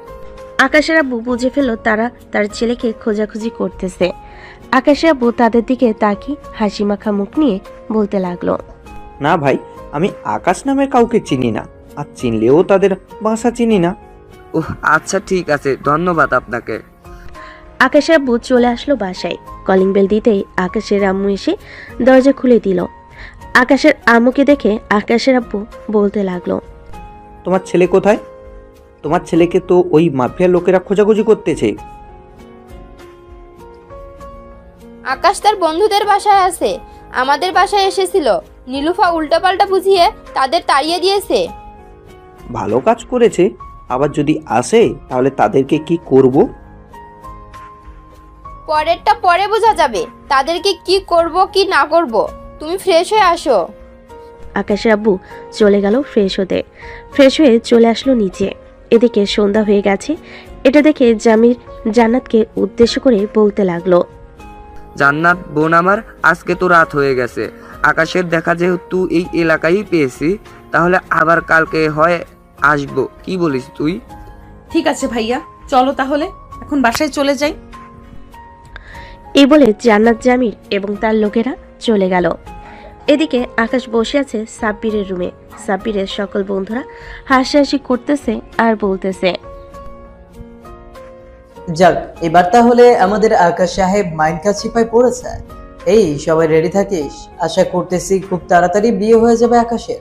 আকাশের আব্বু বুঝে ফেলল তারা তার ছেলেকে খোঁজাখুঁজি করতেছে। আকাশের আব্বু তাদের দিকে তাকিয়ে হাসি মাখা মুখ নিয়ে বলতে লাগলো, না ভাই, আমি আকাশ নামের কাউকে চিনি না, আর চিনলেও তাদের ভাষা চিনি না। ওহ আচ্ছা ঠিক আছে, ধন্যবাদ আপনাকে। আকাশের আব্বু চলে আসলো বাসায়। কলিং বেল দিতেই আকাশের আম্মু এসে দরজা খুলে দিল। আকাশের আম্মুকে দেখে আকাশের আব্বু বলতে লাগলো, তোমার ছেলে কোথায়? তোমার ছেলেকে তো ওই মাফিয়া লোকেরা খোঁজাখুঁজি করতেছে। আকাশ তার বন্ধুদের বাসায় আছে, আমাদের বাসায় এসেছিল। নীলুফা উল্টাপাল্টা বুঝিয়ে তাদের তাড়িয়ে দিয়েছে। ভালো কাজ করেছে, আবার যদি আসে তাহলে তাদেরকে কি করব? পরেরটা পরে বোঝা যাবে, তাদেরকে কি করব কি না করব। তুমি ফ্রেশ হয়ে আসো। আকাশের আব্বু চলে গেল ফ্রেশ হতে। ফ্রেশ হয়ে চলে আসলো নিচে। এদিকে সন্ধ্যা হয়ে গেছে। এটা দেখে জামির জান্নাতকে উদ্দেশ্য করে বলতে লাগলো, জান্নাত বোন আমার, আজকে তো রাত হয়ে গেছে। আকাশের দেখা যেহেতু এই এলাকায় পেয়েছি, তাহলে আবার কালকে হয় আসবো। কি বলিস তুই? ঠিক আছে ভাইয়া, চলো তাহলে এখন বাসায় চলে যাই। এই বলে জান্নাত, জামির এবং তার লোকেরা চলে গেল। এদিকে আকাশ বসে আছে সাব্বিরের রুমে। সাব্বিরের সকল বন্ধুরা হাসাহাসি করতেছে আর বলতেছে, যাক, এবার তাহলে আমাদের আকাশ সাহেব মাইন্ড কাছিপায় পড়েছে। এই সবাই রেডি থাকিস, আশা করতেছি খুব তাড়াতাড়ি বিয়ে হয়ে যাবে আকাশের।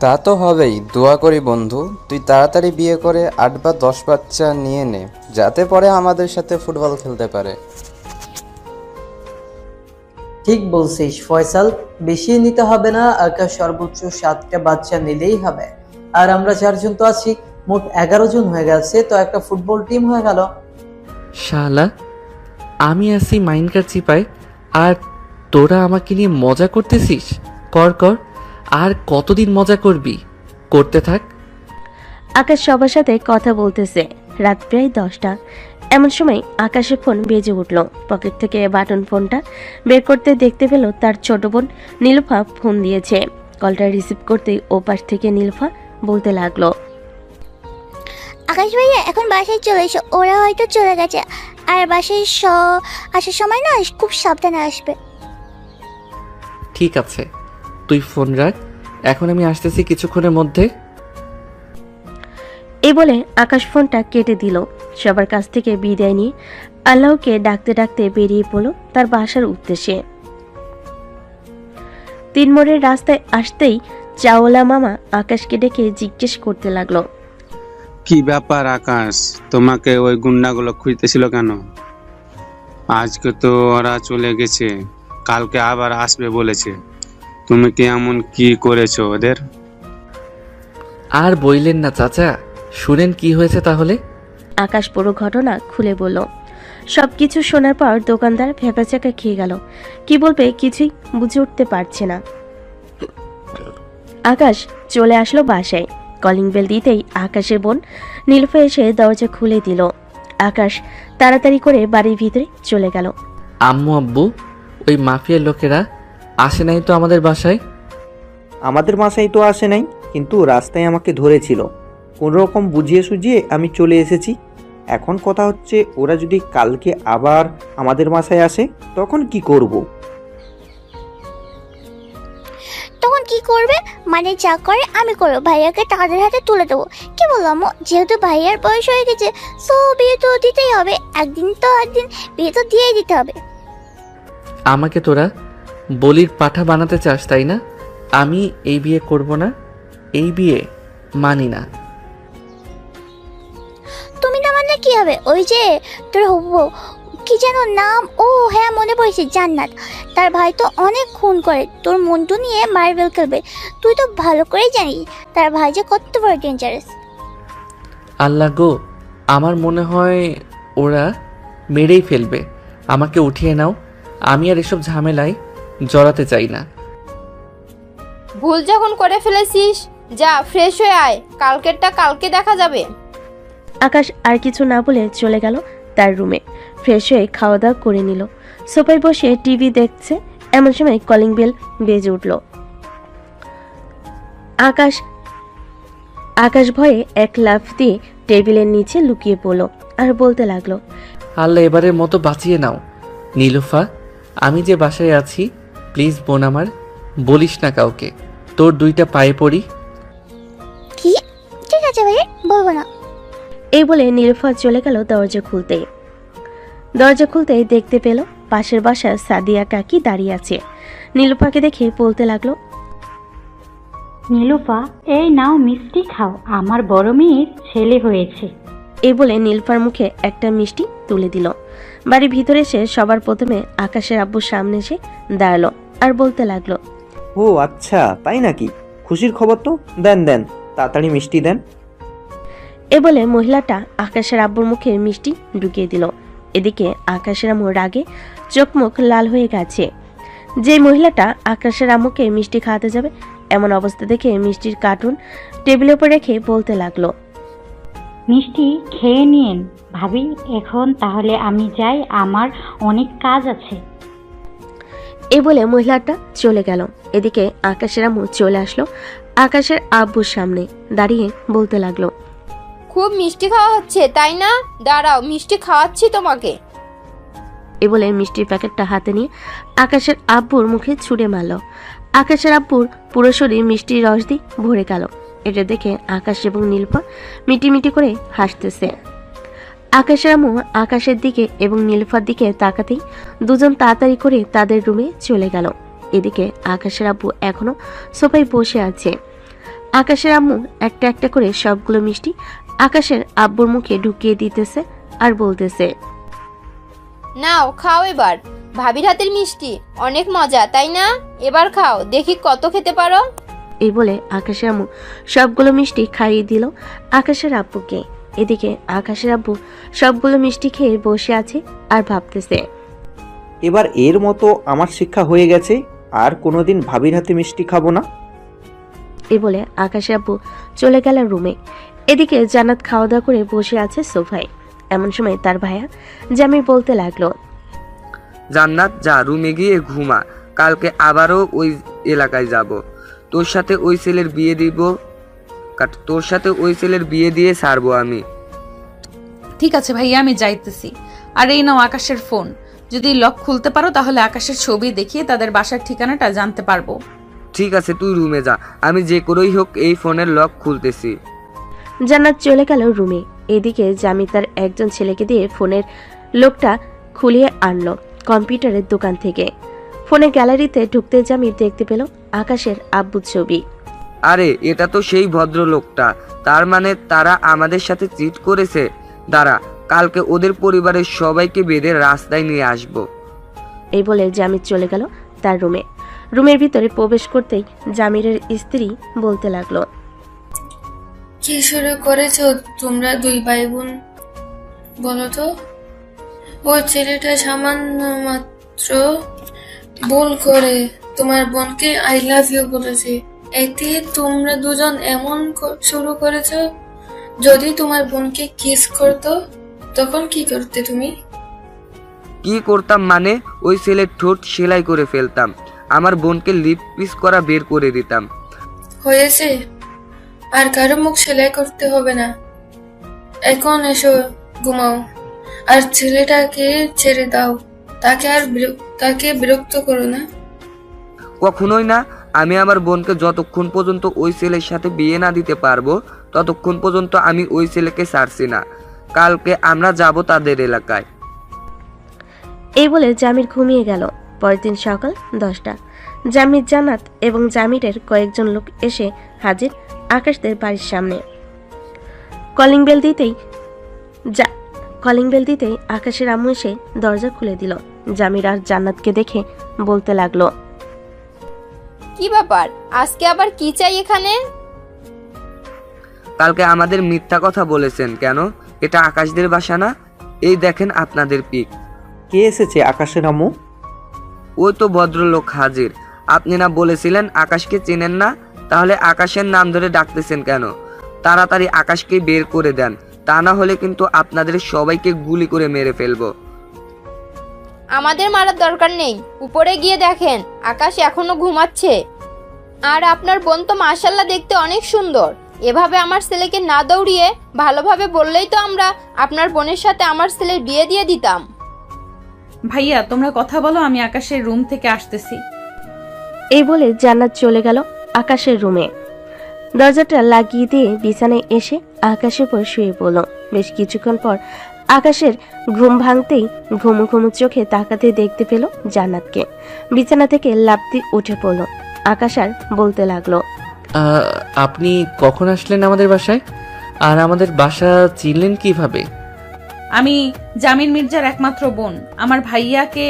তা তো হবেই, দোয়া করি বন্ধু তুই তাড়াতাড়ি বিয়ে করে 8 বা 10 বাচ্চা নিয়ে নে, যাতে পরে আমাদের সাথে ফুটবল খেলতে পারে। ঠিক বলছিস ফয়সাল, বেশি নিতে হবে না, আকাশ সর্বোচ্চ 7টা বাচ্চা নিলেই হবে। আর আমরা 4 জন তো আছি, মোট 11 জন হয়ে গেছে, তো একটা ফুটবল টিম হয়ে গেল। শালা, আমি আসি মাইনকার চিপায় আর তোরা আমাকে নিয়ে মজা করতেছিস? কর কর, আর কতদিন মজা করবি? করতে থাক। আকাশ সবার সাথে কথা বলতেছে। রাত প্রায় 10টা। এমন সময় আকাশের ফোন বেজে উঠল। পকেট থেকে বাটন ফোনটা বের করতে দেখতে পেল তার ছোট বোন নীলুফা ফোন দিয়েছে। কলটা রিসিভ করতেই ওপাশ থেকে নীলুফা বলতে লাগলো, আকাশ ভাইয়া এখন বাসায় চলে এসো, ওরা হয়তো চলে গেছে। আর বাসায় আসার সময় না খুব সাবধানে আসবে। ঠিক আছে, তুই ফোন রাখ, এখন আমি আসতেছি কিছুক্ষণের মধ্যে। এই বলে আকাশ ফোনটা কেটে দিল। সবার কাছ থেকে বিদায় নিয়ে আল্লাহকে ডাকতে ডাকতে বেরিয়ে পড়ল তার বাসার উদ্দেশ্যে। 3 মোড়ের রাস্তায় আসতেই চাওলা মামা আকাশকে ডেকে জিজ্ঞেস করতে লাগলো, কি ব্যাপার আকাশ, তোমাকে ওই গুন্ডাগুলো খুঁজতেছিল কেন? আজকে তো ওরা চলে গেছে, কালকে আবার আসবে বলেছে। তুমি কি এমন কি করেছো ওদের? আর বইলেন না চাচা, শুনেন কি হয়েছে তাহলে। আকাশ পুরো ঘটনা খুলে বলল। সবকিছু শোনার পর দোকানদার ভেপাচাকা খেয়ে গেল। কি বলবে কিছুই বুঝে উঠতে পারছে না। আকাশ চলে আসলো বাসায়। কলিং বেল দিতেই আকাশের বোন নীলুফা এসে দরজা খুলে দিল। আকাশ তাড়াতাড়ি করে বাড়ির ভিতরে চলে গেল। আম্মু আব্বু, ওই মাফিয়ার লোকেরা আসে নাই তো আমাদের বাসায়? আমাদের বাসায় তো আসে নাই, কিন্তু রাস্তায় আমাকে ধরেছিল। কোনো রকম বুঝিয়ে সুঝিয়ে আমি চলে এসেছি। এখন কথা হচ্ছে, ওরা যদি কালকে আবার আমাদের বাসায় আসে তখন কি করব? তখন কি করবে? মানে যা করে আমি করবো, ভাইয়াকে তাদের হাতে তুলে দেবো। কি বললাম, যেহেতু ভাইয়ার বয়স হয়ে গেছে, সো বিয়ে তো দিতেই হবে। একদিন বিয়ে তো দিয়েই দিতে হবে। আমাকে তোরা বলির পাঠা বানাতে চাস তাই না? আমি এই বিয়ে করব না, এই বিয়ে মানি না। তুমি না মানলে কি হবে? ওই যে তোর হবু, কি যেন নাম, ও হ্যাঁ মনে পড়েছে, জান্নাত। তার ভাই তো অনেক খুন করে, তোর মন্টু নিয়ে মার্বেল খেলবে। তুই তো ভালো করেই জানিস তার ভাই যে কত বড় ডেঞ্জারাস। আল্লাহ গো, আমার মনে হয় ওরা মেরেই ফেলবে। আমাকে উঠিয়ে নাও, আমি আর এসব ঝামেলায় জড়াতে চাই না। ভুল যখন করে ফেলেছিস, যা ফ্রেশ হয়ে আয়, কালকেরটা কালকে দেখা যাবে। আকাশ আর কিছু না বলে চলে গেল তার রুমে। ফ্রেশ হয়ে খাওয়া দাওয়া করে নিল। সোফায় বসে টিভি দেখছে। এমন সময় কলিং বেল বেজে উঠল। আকাশ ভয়ে এক লাফ দিয়ে টেবিলের নিচে লুকিয়ে পড়ল আর বলতে লাগলো, আল্লাহ এবারের মতো বাঁচিয়ে নাও। নীলুফা, আমি যে বাসায় আছি, প্লিজ বোন আমার, বলিস না কাউকে। তোর 2টা পায়ে পড়ি। কি? ঠিক আছে ভাই, বলবো না। এই বলে নীলুফা চলে গেল দরজা খুলতেই দেখতে পেল পাশের বাসার সাদিয়া কাকি দাঁড়িয়ে আছে। নীলুফাকে দেখে বলতে লাগলো, নীলুফা, এই নাও মিষ্টি খাও, আমার বড় মেয়ের ছেলে হয়েছে। এই বলে নীলুফার মুখে একটা মিষ্টি তুলে দিল। বাড়ির ভিতরে এসে সবার প্রথমে আকাশের আব্বুর সামনে এসে দাঁড়ালো আর বলতে লাগলো, ও আচ্ছা, তাই নাকি? খুশির খবর তো। দেন দেন, তাড়াতাড়ি মিষ্টি দেন। এ বলে মহিলাটা আকাশের আব্বুর মুখে মিষ্টি ঢুকিয়ে দিল। এদিকে আকাশের আম্মু রাগে চোখ মুখ লাল হয়ে গেছে। যে মহিলাটা আকাশের আম্মুকে মিষ্টি খাওয়াতে যাবে, এমন অবস্থা দেখে মিষ্টির কার্টুন টেবিলের উপর রেখে বলতে লাগলো, মিষ্টি খেয়ে নিন ভাবি, এখন তাহলে আমি যাই, আমার অনেক কাজ আছে। এই বলে মহিলাটা চলে গেল। এদিকে আকাশের আম্মু চলে আসলো আকাশের আব্বুর সামনে দাঁড়িয়ে বলতে লাগলো, খুব মিষ্টি খাওয়া হচ্ছে তাই না? দাঁড়াও, মিষ্টি খাওয়াচ্ছি তোমাকে। এ বলে মিষ্টির প্যাকেটটা হাতে নিয়ে আকাশের আব্বুর মুখে ছুঁড়ে মারল। আকাশের আব্বুর পুরো শরীর মিষ্টির রস দিয়ে ভরে গেল। এটা দেখে আকাশ এবং নীলুফা মিটিমিটি করে হাসতেছে। আকাশের আম্মু আকাশের দিকে এবং নীলুফার দিকে তাকাতেই দুজন তাড়াতাড়ি করে তাদের রুমে চলে গেল। এদিকে আকাশের আব্বু এখনো সোফায় বসে আছে। আকাশের আম্মু একটা একটা করে সবগুলো মিষ্টি আকাশের আব্বুর মুখে ঢুকিয়ে দিতেছে আর বলতেছে, নাও খাও এবার, ভাবির হাতের মিষ্টি অনেক মজা তাই না? এবার খাও, দেখি কত খেতে পারো। এই বলে আকাশের আম্মু সবগুলো মিষ্টি খাইয়ে দিল আকাশের আব্বুকে। এদিকে আকাশের আব্বু সবগুলো মিষ্টি খেয়ে বসে আছে আর ভাবতেছে। এবার এর মতো আমার শিক্ষা হয়ে গেছে, আর কোনোদিন ভাবির হাতে মিষ্টি খাবো না। এই বলে আকাশের আব্বু চলে গেল রুমে। এদিকে জান্নাত খাওয়া দাওয়া করে বসে আছে সোফায়। এমন সময় তার ভাইয়া জামির বলতে লাগলো, জান্নাত যা রুমে গিয়ে ঘুমা, কালকে আবারও ওই এলাকায় যাব, তোর সাথে ওই ছেলের বিয়ে দিয়ে ছাড়বো আমি। ঠিক আছে ভাইয়া, আমি যাইতেছি। আর এই নাও আকাশের ফোন, যদি লক খুলতে পারো তাহলে আকাশের ছবি দেখিয়ে তাদের বাসার ঠিকানাটা জানতে পারবো। ঠিক আছে, তুই রুমে যা, আমি যে করেই হোক এই ফোনের লক খুলতেছি। জান্নাত চলে গেল রুমে। এদিকে জামি তার একজন ছেলেকে দিয়ে ফোনের লোকটা খুলিয়ে আনলো কম্পিউটারের দোকান থেকে। ফোনের গ্যালারিতে ঢুকতে জামি দেখতে পেল আকাশের আব্বুর ছবি। আরে এটা তো সেই ভদ্রলোকটা, তার মানে তারা আমাদের সাথে চিট করেছে। দাঁড়া, কালকে ওদের পরিবারের সবাইকে বেঁধে রাস্তায় নিয়ে আসবো। এই বলে জামির চলে গেল তার রুমে। রুমের ভিতরে প্রবেশ করতেই জামিরের স্ত্রী বলতে লাগলো, কি শুরু করেছো তোমরা দুই ভাই বোন? বলো তো, ও ছেলেটা সামান্য মাত্র ভুল করে তোমার বোনকে আই লাভ ইউ বলেছে, এতে তোমরা দুজন এমন শুরু করেছো। যদি তোমার বোনকে কিস করতো তখন কি করতে তুমি? কি করতাম মানে? ওই ছেলের ঠোঁট সেলাই করে ফেলতাম, আমার বোনকে লিপ পিস করা বের করে দিতাম। হয়েছে, আর কারো মুখ সেলাই করতে হবে না। এখন এসো ঘুমাও, আর ছেলেটাকে ছেড়ে দাও, তাকে বিরক্ত করো না। কখনোই না, আমি আমার বোনকে যতক্ষণ পর্যন্ত ওই ছেলের সাথে বিয়ে না দিতে পারবো ততক্ষণ পর্যন্ত আমি ওই ছেলেকে ছাড়ছি না। কালকে আমরা যাব তাদের এলাকায়। এই বলে জামির ঘুমিয়ে গেল। পরের দিন সকাল 10টা। জামির, জান্নাত এবং জামিরের কয়েকজন লোক এসে হাজির আকাশদের বাড়ির সামনে। কলিং বেল দিতেই আকাশের আম্মু এসে দরজা খুলে দিল। জামির আর জান্নাতকে দেখে বলতে লাগলো, কি ব্যাপার, আজকে আবার কি চাই এখানে? কালকে আমাদের মিথ্যা কথা বলেছেন কেন? এটা আকাশদের বাসা না? এই দেখেন আপনাদের পিক। কে এসেছে আকাশের আম্মু? ওই তো ভদ্রলোক হাজির। আপনি না বলেছিলেন আকাশকে চেনেন না, তাহলে আকাশের নাম ধরে ডাকতেছেন কেন? তাড়াতাড়ি আকাশকে বের করে দেন, তা না হলে কিন্তু আপনাদের সবাইকে গুলি করে মেরে ফেলবো। আমাদের মারার দরকার নেই, উপরে গিয়ে দেখেন আকাশ এখনো ঘুমাচ্ছে। আর আপনার বোন তো মাশাআল্লাহ দেখতে অনেক সুন্দর। এভাবে আমার ছেলেকে না দৌড়িয়ে ভালোভাবে বললেই তো আমরা আপনার বোনের সাথে আমার ছেলের বিয়ে দিয়ে দিতাম। ভাইয়া তোমরা কথা বলো, আমি আকাশের রুম থেকে আসতেছি। এই বলে জান্নাত চলে গেল আকাশের রুমে। দরজাটা লাগিয়ে দিয়ে বিছানায় এসে আকাশের উপর শুয়ে পড়ল। বেশ কিছুক্ষণ পর আকাশের ঘুম ভাঙতেই ঘুমু ঘুমু চোখে তাকাতে দেখতে পেল জান্নাতকে। বিছানা থেকে লাফ দিয়ে উঠে পড়ল। আকাশ আর বলতে লাগলো, আপনি কখন আসলেন আমাদের বাসায়? আর আমাদের বাসা চিনলেন কিভাবে? আমি জামির মির্জার একমাত্র বোন। আমার ভাইয়াকে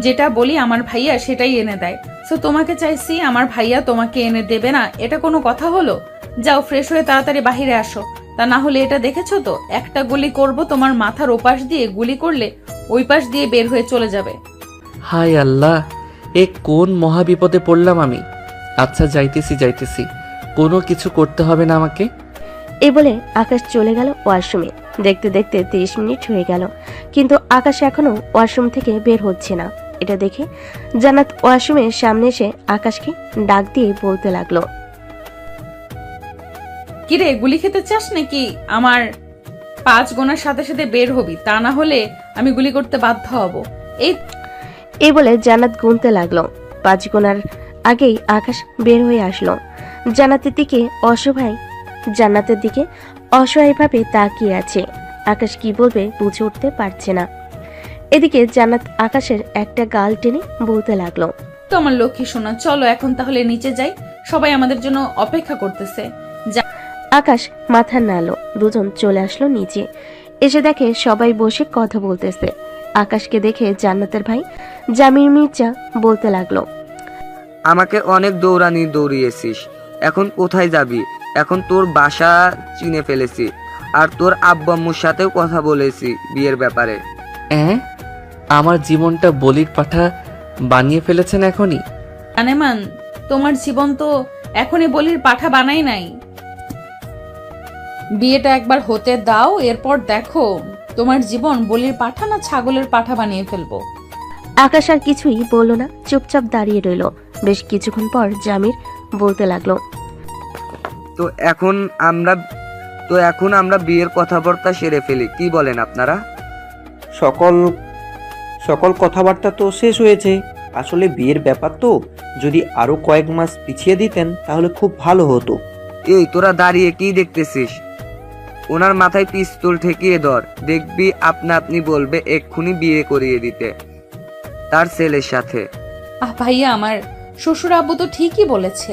যেটা বলি আমার ভাইয়া সেটাই এনে দেয়। সো তোমাকে চাইছি, আমার ভাইয়া তোমাকে এনে দেবে না, এটা কোনো কথা হলো? যাও ফ্রেশ হয়ে তাড়াতাড়ি বাহিরে আসো, তা না হলে এটা দেখেছো তো, একটা গুলি করব তোমার মাথার ওপাশ দিয়ে, গুলি করলে ওই পাশ দিয়ে বের হয়ে চলে যাবে। হায় আল্লাহ, এ কোন মহা বিপদে পড়লাম আমি। আচ্ছা যাইতেছি, কোনো কিছু করতে হবে না আমাকে। এই বলে আকাশ চলে গেল ওয়াশরুমে। দেখতে দেখতে 30 মিনিট হয়ে গেল, কিন্তু আকাশ এখনো ওয়াশরুম থেকে বের হচ্ছে না। এটা দেখে জান্নাত ওয়াশরুমের সামনে এসে আকাশকে ডাক দিয়ে বলতে লাগলো, কিরে গুলি খেতে চাস নাকি? আমার 5 গোনার সাথে সাথে বের হবি, তা না হলে আমি গুলি করতে বাধ্য হব। এই বলে জান্নাত গুনতে লাগলো। 5 গোনার আগেই আকাশ বের হয়ে আসলো। জান্নাতের দিকে অসহায়ভাবে তাকিয়ে আছে। আকাশ কি বলবে বুঝে উঠতে পারছে না। এদিকে জান্নাত আকাশের একটা গাল টেনে বলতে লাগলো, তো আমার লক্ষ্মী সোনা, চলো এখন তাহলে নিচে যাই, সবাই আমাদের জন্য অপেক্ষা করতেছে। আকাশ মাথা নাড়লো। দুজন চলে আসলো নিচে। এসে দেখে সবাই বসে কথা বলতেছে। আকাশকে দেখে জান্নাতের ভাই জামির মির্জা বলতে লাগলো, আমাকে অনেক দৌড়িয়েছিস, এখন কোথায় যাবি? এখন তোর বাসা চিনে ফেলেছি, আর তোর আব্বু আম্মুর সাথেও কথা বলেছি বিয়ের ব্যাপারে। আমার জীবনটা বলির পাঠা বানিয়ে ফেলেছেন এখনই? জানেমান, তোমার জীবন তো এখনই বলির পাঠা বানাই নাই। বিয়েটা একবার হতে দাও, এরপর দেখো তোমার জীবন বলির পাঠা না ছাগলের পাঠা বানিয়ে ফেলবো। আকাশ আর কিছুই বলল না, চুপচাপ দাঁড়িয়ে রইল। বেশ কিছুক্ষণ পর জামির বলতে লাগলো, তো এখন আমরা বিয়ের কথাবার্তা সেরে ফেলি, কি বলেন আপনারা? সকল কথাবার্তা তো শেষ হয়েছে। আসলে বিয়ের ব্যাপার তো, যদি আরো কয়েক মাস পিছিয়ে দিতেন তাহলে খুব ভালো হতো। এই তোরা দাঁড়িয়ে কি দেখতেছিস? ওনার মাথায় পিস্তল ঠেকিয়ে ধর, দেখবি আপনা আপনি বলবে এক্ষুনি বিয়ে করিয়ে দিতে তার ছেলের সাথে। ভাইয়া, আমার শ্বশুর আব্বু তো ঠিকই বলেছে,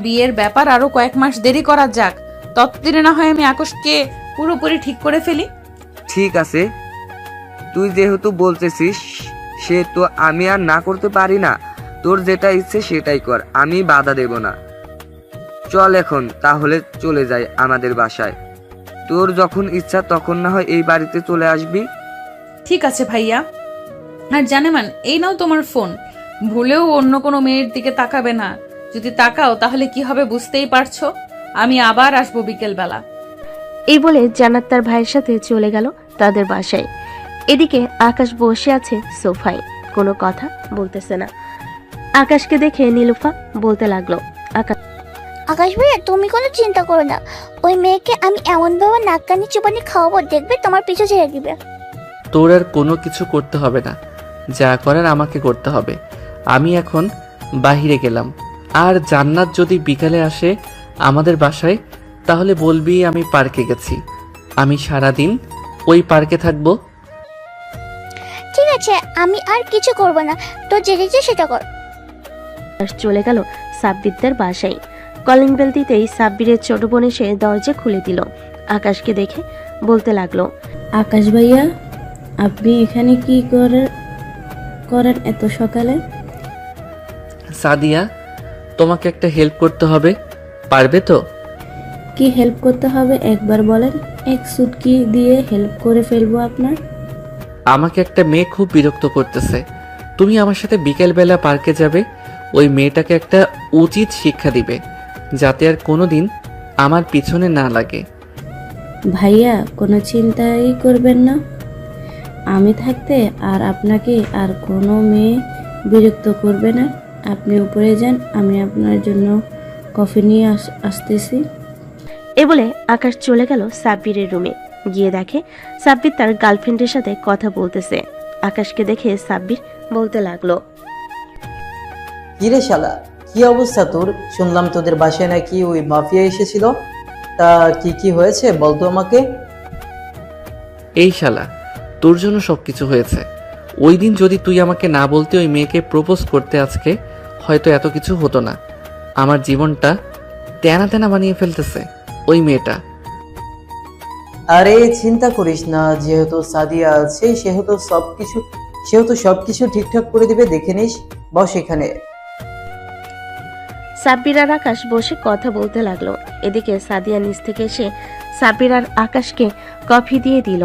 বিয়ের ব্যাপার আরো কয়েক মাস দেরি করা যাক, ততদিনে না হয় আমি আকাশকে পুরোপুরি ঠিক করে ফেলি। ঠিক আছে, তুই যেহেতু বলতেছিস সে তো আমি আর না করতে পারি না। তোর যেটা ইচ্ছে সেটাই কর, আমি বাধা দেব না। চল এখন তাহলে চলে যাই আমাদের বাসায়। তোর যখন ইচ্ছা তখন না হয় এই বাড়িতে চলে আসবি। ঠিক আছে ভাইয়া। আর জানেমান, এই নাও তোমার ফোন, ভুলেও অন্য কোনো মেয়ের দিকে তাকাবে না। যদি তাকাও তাহলে কি হবে বুঝতেই পারছো। আমি আবার আসবো বিকেল বেলা। এই বলে জান্নাত তার ভাইয়ের সাথে চলে গেল তাদের বাসায়। এদিকে আকাশ বসে আছে সোফায়, কোনো কথা বলতেছে না। আকাশকে দেখে নীলুফা বলতে লাগলো, আকাশ ভাইয়া, তুমি কোনো চিন্তা করো না, ওই মেয়েকে আমি এমনভাবে নাক কানি চুপানি খাওয়াবো, দেখবে তোমার পিছু ছেড়ে দিবে। তোর আর কোনো কিছু করতে হবে না, যা করার আমাকে করতে হবে। আমি এখন বাহিরে গেলাম, আর জান্নাত যদি বিকালে আসে আমাদের বাসায় তাহলে বলবি আমি পার্কে গেছি। আমি সারাদিন ওই পার্কে থাকবো। ঠিক আছে, আমি আর কিছু করব না, তো যেটা ইচ্ছে সেটা কর। চলে গেল সাব্বিরদের বাসায়। কলিং বেল দিতেই সাব্বিরের ছোট বোন এসে দরজা খুলে দিল। আকাশকে দেখে বলতে লাগলো, আকাশ ভাইয়া, আপনি এখানে কি করেন এত সকালে? সাদিয়া, তোমাকে একটা হেল্প করতে হবে, পারবে তো? কি হেল্প করতে হবে একবার বলেন, এক সুটকি দিয়ে হেল্প করে ফেলবো আপনার। আমাকে একটা মেয়ে খুব বিরক্ত করতেছে, তুমি আমার সাথে বিকেলবেলা পার্কে যাবে। ওই মেয়েটাকে একটা উচিত শিক্ষা দিবে, যাতে আর কোনোদিন আমার পিছনে না লাগে। ভাইয়া, কোনো চিন্তাই করবেন না, আমি থাকতে আর আপনাকে আর কোনো মেয়ে বিরক্ত করবে না। আপনি উপরে যান, আমি আপনার জন্য কফি নিয়ে আসতেছি। এ বলে আকাশ চলে গেল সাব্বিরের রুমে। গিয়ে দেখে সাব্বির তার গার্লফ্রেন্ডের সাথে কথা বলতেছে। আকাশকে দেখে সাব্বির বলতে লাগলো, কিরে শালা, কি অবস্থা তোর? শুনলাম তোদের বাসায় নাকি ওই মাফিয়া এসেছিল, তা কি কি হয়েছে বলতো আমাকে। এই শালা, তোর জন্য সবকিছু হয়েছে। ওই দিন যদি তুই আমাকে না বলতে ওই মেয়েকে প্রপোজ করতে, আজকে হয়তো এত কিছু হতো না। আমার জীবনটা তেনা তেনা বানিয়ে ফেলতেছে ওই মেয়েটা। আরে চিন্তা করিস না, যেহেতু সাদিয়া আছে সেহেতু সবকিছু ঠিকঠাক করে দিবে, দেখে নিস। বস এখানে। সাব্বির আর আকাশ বসে কথা বলতে লাগলো। এদিকে সাদিয়া নিচ থেকে এসে সাব্বির আর আকাশকে কফি দিয়ে দিল।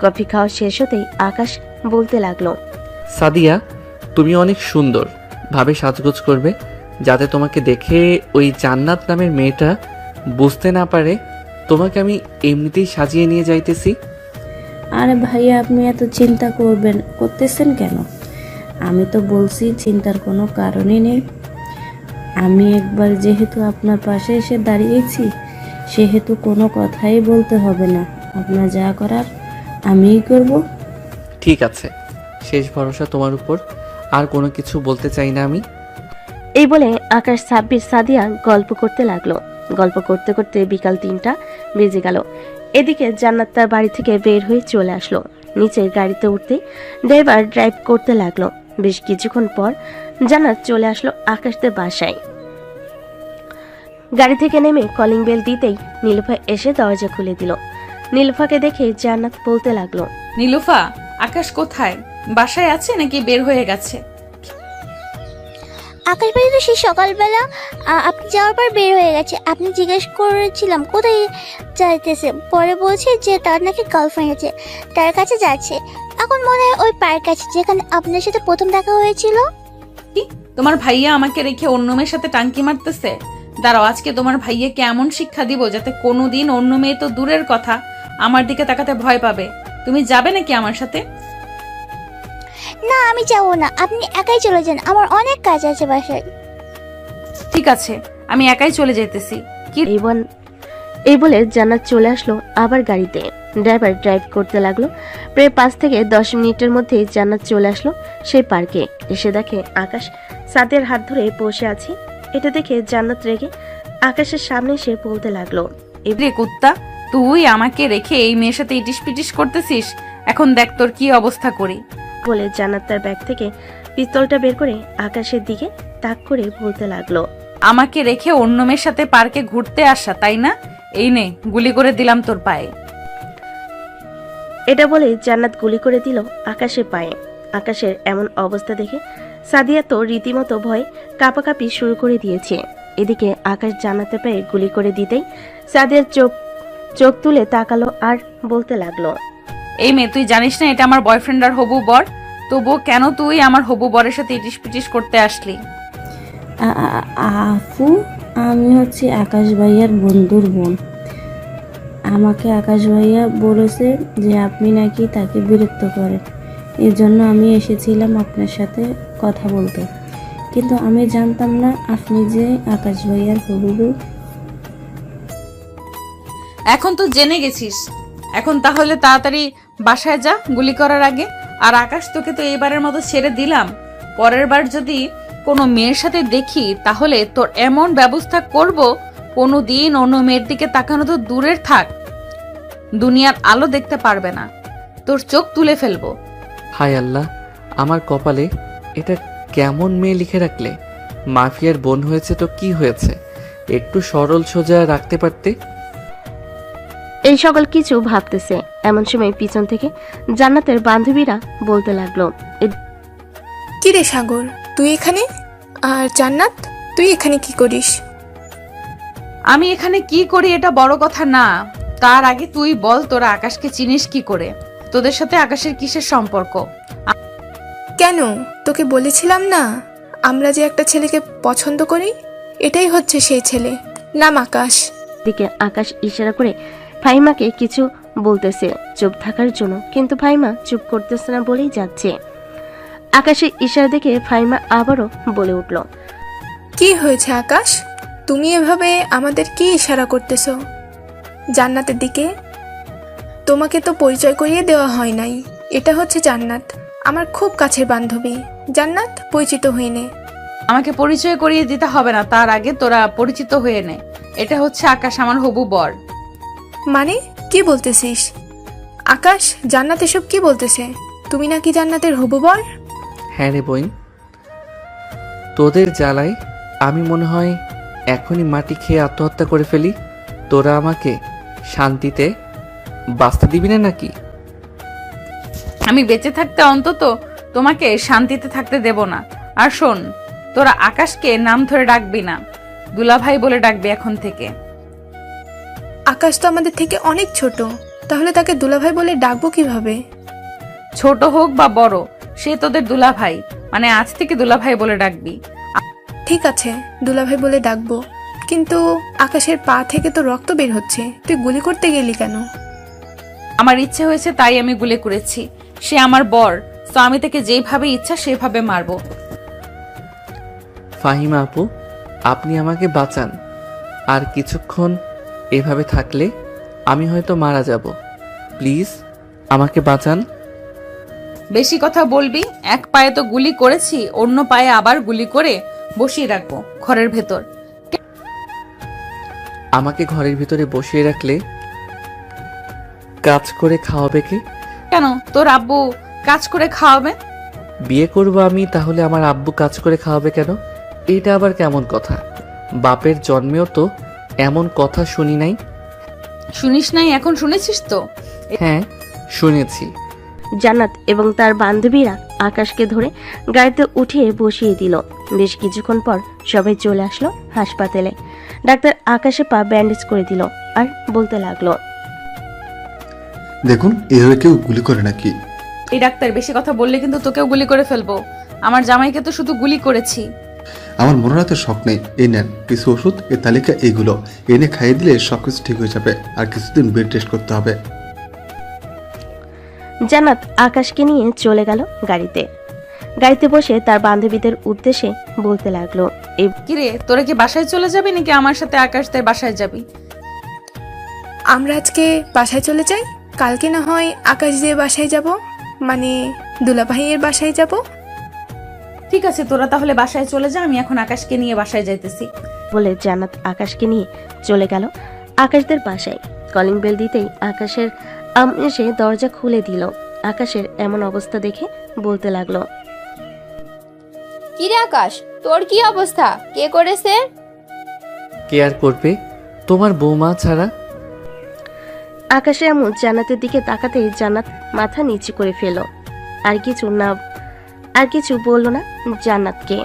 কফি খাওয়া শেষ হতেই আকাশ বলতে লাগলো, সাদিয়া, তুমি অনেক সুন্দর ভাবে সাজগোজ করবে, যাতে তোমাকে দেখে ওই জান্নাত নামের মেয়েটা বুঝতে না পারে তোমাকে আমি এমনিতেই সাজিয়ে নিয়ে যাইতেছি। আরে ভাইয়া, আপনি এত চিন্তা করতেছেন কেন? আমি তো বলছি চিন্তার কোনো কারণই নেই। আমি একবার যেহেতু আপনার পাশে এসে দাঁড়িয়েছি, সেহেতু কোনো কথাই বলতে হবে না। আপনার যা করার আমিই করব। ঠিক আছে, শেষ ভরসা তোমার উপর, আর কোনো কিছু বলতে চাই না আমি। এই বলে আকাশ সাব্বির সাদিয়া গল্প করতে লাগলো। গল্প করতে করতে বিকাল 3টা বেজে গেল। এদিকে জান্নাত তার বাড়ি থেকে বের হয়ে চলে আসলো। নিচে গাড়িতে উঠতে ড্রাইভার ড্রাইভ করতে লাগলো। বেশ কিছুক্ষণ পর জান্নাত চলে আসলো আকাশদের বাসায়। গাড়ি থেকে নেমে কলিং বেল দিতেই নীলুফা এসে দরজা খুলে দিল। নীলুফাকে দেখে জান্নাত বলতে লাগলো, নীলুফা, আকাশ কোথায়? বাসায় আছে নাকি বের হয়ে গেছে? আকাশ ভাই তো সেই সকালবেলা আপনি যাওয়ার পর বের হয়ে গেছে। আপনি জিজ্ঞেস করেছিলাম কোথায় যাইতেছে, পরে বলছে যে তার নাকি গার্লফ্রেন্ড আছে, তার কাছে যাচ্ছে। এখন মনে হয় ওই পার্ক আছে যেখানে আপনার সাথে প্রথম দেখা হয়েছিল। কি তোমার ভাইয়া আমাকে রেখে অন্য মেয়ের সাথে টাঙ্কি মারতেছে? দাঁড়াও, আজকে তোমার ভাইয়াকে এমন শিক্ষা দিব যাতে কোনোদিন অন্য মেয়ে তো দূরের কথা আমার দিকে তাকাতে ভয় পাবে। তুমি যাবে নাকি আমার সাথে? না, আমি যাবো না, আপনি একাই চলে যান, আমার অনেক কাজ আছে বাসায়। ঠিক আছে, আমি একাই চলে যেতেছি। কি এই বলে জান্নাত চলে আসলো আবার গাড়িতে। ড্রাইভার ড্রাইভ করতে লাগলো। প্রায় 5 থেকে 10 মিনিটের মধ্যে জান্নাত চলে আসলো সেই পার্কে। এসে দেখে আকাশ সাদের হাত ধরে বসে আছে। এটা দেখে জান্নাত রেগে আকাশের সামনে এসে বলতে লাগলো, এবারে কুত্তা, তুই আমাকে রেখে এই মেয়ের সাথে ইটিস পিটিস করতেছিস? এখন দেখ তোর কি অবস্থা করি। বলে জান্নাত তার ব্যাগ থেকে পিস্তলটা বের করে আকাশের দিকে তাক করে বলতে লাগলো, আমাকে রেখে অন্য মেয়ের সাথে পার্কে ঘুরতে আসা, তাই না? এই নে, গুলি করে দিলাম তোর পায়ে। এটা বলে জান্নাত গুলি করে দিল আকাশের পায়ে। আকাশের এমন অবস্থা দেখে সাদিয়া তো রীতিমতো ভয় কাঁপাকাঁপি শুরু করে দিয়েছে। এদিকে আকাশ জান্নাতের পায়ে গুলি করে দিতেই সাদিয়ার চোখ তুলে তাকালো আর বলতে লাগলো, এই মেয়ে, তুই জানিস না এটা আমার বয়ফ্রেন্ড আর হবু বর? তবুও কেন তুই আমার হবু বরের সাথে ইটিস পিটিস করতে আসলি? আপু, আমি হচ্ছে আকাশ ভাইয়ার বন্ধুর বোন। আমাকে আকাশ ভাইয়া বলেছে যে আপনি নাকি তাকে বিরক্ত করেন, এই জন্য আমি এসেছিলাম আপনার সাথে কথা বলতে। কিন্তু আমি জানতাম না আপনি যে আকাশ ভাইয়ার হবু বউ। এখন তো জেনে গেছিস, এখন তাহলে তাড়াতাড়ি বাসায় যা গুলি করার আগে। আর আকাশ, তোকে তো এবারের মতো ছেড়ে দিলাম। পরের বার যদি কোনো মেয়ের সাথে দেখি তাহলে তোর এমন ব্যবস্থা করব, কোনো দিন অন্য মেয়ের দিকে তাকানো তো দূরের থাক, দুনিয়ার আলো দেখতে পারবে না, তোর চোখ তুলে ফেলবো। হায় আল্লাহ, আমার কপালে এটা কেমন মেয়ে লিখে রাখলে। মাফিয়ার বোন হয়েছে তো কি হয়েছে, একটু সরল সোজা রাখতে পারতে। এই সকল কিছু ভাবতেছে এমন সময় পিছন থেকে জান্নাতের বান্ধবীরা বলতে লাগলো, কি রে সাগর, তুই এখানে? আর জান্নাত, তুই এখানে কি করিস? আমি এখানে কি করি এটা বড় কথা না, তার আগে তুই বল তোরা আকাশকে চিনিস কি করে? তোদের সাথে আকাশের কিসের সম্পর্ক? কেন, তোকে বলেছিলাম না আমরা যে একটা ছেলেকে পছন্দ করি? এটাই হচ্ছে সেই ছেলে, নাম আকাশ। দিকে আকাশ ইশারা করে ফাহিমাকে কিছু বলতেছে চুপ থাকার জন্য, কিন্তু ফাহিমা চুপ করতেছে না বলেই যাচ্ছে। আকাশের ইশারা দেখে ফাহিমা আবারও বলে উঠল, কি হয়েছে আকাশ, তুমি এভাবে আমাদের কি ইশারা করতেছো? জান্নাতের দিকে? তোমাকে তো পরিচয় করিয়ে দেওয়া হয় নাই। এটা হচ্ছে জান্নাত, আমার খুব কাছের বান্ধবী। জান্নাত, পরিচিত হয়ে নে। আমাকে পরিচয় করিয়ে দিতে হবে না, তার আগে তোরা পরিচিত হয়ে নে। এটা হচ্ছে আকাশ, আমার হবু বর। মানে কি বলতেছিস আকাশ? জান্নাত এসব কি বলতেছে? তুমি নাকি জান্নাতের হবু বর? হ্যাঁ রে বইন, তোদের জ্বালায় আমি মনে হয় এখনই মাটি খেয়ে আত্মহত্যা করে ফেলি। তোরা আমাকে শান্তিতে বাঁচতে দিবি না নাকি? আমি বেঁচে থাকতে অন্তত তোমাকে শান্তিতে থাকতে দেব না। আর শোন, তোরা আকাশকে নাম ধরে ডাকবি না, দুলাভাই বলে ডাকবি এখন থেকে। আকাশ তো আমাদের থেকে অনেক ছোট, তাহলে তাকে দুলাভাই বলে ডাকবো কিভাবে? ছোট হোক বা বড়, সে তোদের দুলাভাই, মানে আজ থেকে দুলাভাই বলে ডাকবি। ঠিক আছে, দুলাভাই বলে ডাকবো, কিন্তু আকাশের পা থেকে তো রক্ত বের হচ্ছে, তুই গুলি করতে গেলি কেন? আমার ইচ্ছে হয়েছে তাই আমি গুলি করেছি। সে আমার বর, তো আমি তাকে যেভাবে ইচ্ছা সেভাবে মারবো। ফাহিমা আপু, আপনি আমাকে বাঁচান। আর কিছুক্ষণ এভাবে থাকলে আমি হয়তো মারা যাব। প্লিজ আমাকে বাঁচান। বেশি কথা বলবি? এক পায়ে তো গুলি করেছি, অন্য পায়ে আবার গুলি করে বসিয়ে রাখবো ঘরের ভেতর। আমাকে ঘরের ভিতরে বসিয়ে রাখলে কাজ করে খাওয়াবে কে? কেন, তোর আব্বু কাজ করে খাওয়াবে? বিয়ে করব আমি, তাহলে আমার আব্বু কাজ করে খাওয়াবে কেন? এটা আবার কেমন কথা? বাপের জন্মেও তো এমন কথা শুনি নাই। শুনিস নাই, এখন শুনেছিস তো? হ্যাঁ, শুনেছি। জান্নাত এবং তার বান্ধবীরা আকাশকে ধরে গাড়িতে উঠিয়ে বসিয়ে দিল। বেশ কিছুক্ষণ পর সবাই চলে আসলো হাসপাতালে। ডাক্তার আকাশে পা ব্যান্ডেজ করে দিল আর বলতে লাগলো, দেখুন এভাবে কেউ গুলি করে নাকি? এই ডাক্তার বেশি কথা বললে কিন্তু তোকেও গুলি করে ফেলবো। আমার জামাইকে তো শুধু গুলি করেছি। আমার মনে রাতে শখ নেই, এই নেন কিছু ওষুধ, এই তালিকা এইগুলো এনে খাইয়ে দিলে সবকিছু ঠিক হয়ে যাবে, আর কিছুদিন বেড রেস্ট করতে হবে। জান্নাত আকাশকে নিয়ে চলে গেল গাড়িতে বসে তার বান্ধবীদের উদ্দেশ্যে বলতে লাগলো, কিরে তোরা কি বাসায় চলে যাবি নাকি আমার সাথে আকাশদের বাসায় যাবি? আমরা আজকে বাসায় চলে যাই, কালকে না হয় আকাশ দিয়ে বাসায় যাব, মানে দুলাভাইয়ের বাসায় যাব। ঠিক আছে, তোরা তাহলে বাসায় চলে যা, আমি এখন আকাশকে নিয়ে বাসায় যাইতেছি বলে জান্নাত আকাশকে নিয়ে চলে গেল আকাশদের বাসায়। কলিং বেল দিতেই আকাশের এসে দরজা খুলে দিল। আকাশের এমন অবস্থা দেখে বলতে লাগলো, কিরে আকাশ, তোর কি অবস্থা? কে করেছে? কে আর করবে, তোমার বৌমা ছাড়া। আকাশে এমন জান্নাতের দিকে তাকাতেই জান্নাত মাথা নিচু করে ফেল। আর কিছু বলল না জান্নাতকে।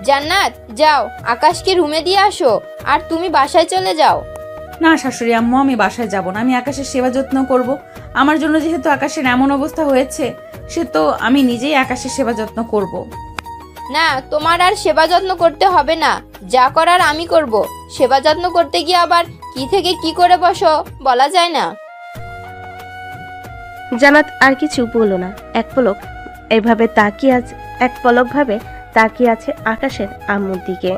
জান্নাত যাও, আকাশকে রুমে দিয়ে আসো, আর তুমি বাসায় চলে যাও। না শাশুড়ি আম্মু, আমি বাসায় যাব না, আমি আকাশের সেবা যত্ন করব। আমার জন্য যেহেতু আকাশের এমন অবস্থা হয়েছে, সে তো আমি নিজেই আকাশের সেবা যত্ন করব। না, তোমার আর সেবা যত্ন করতে হবে না, যা করার আমি করব। সেবা যত্ন করতে গিয়ে আবার কি থেকে কি করে বসো বলা যায় না। জান্নাত আর কিছু বলল না, এক পলক ভাবে তাকিয়ে আছে আকাশের আম্মুর দিকে।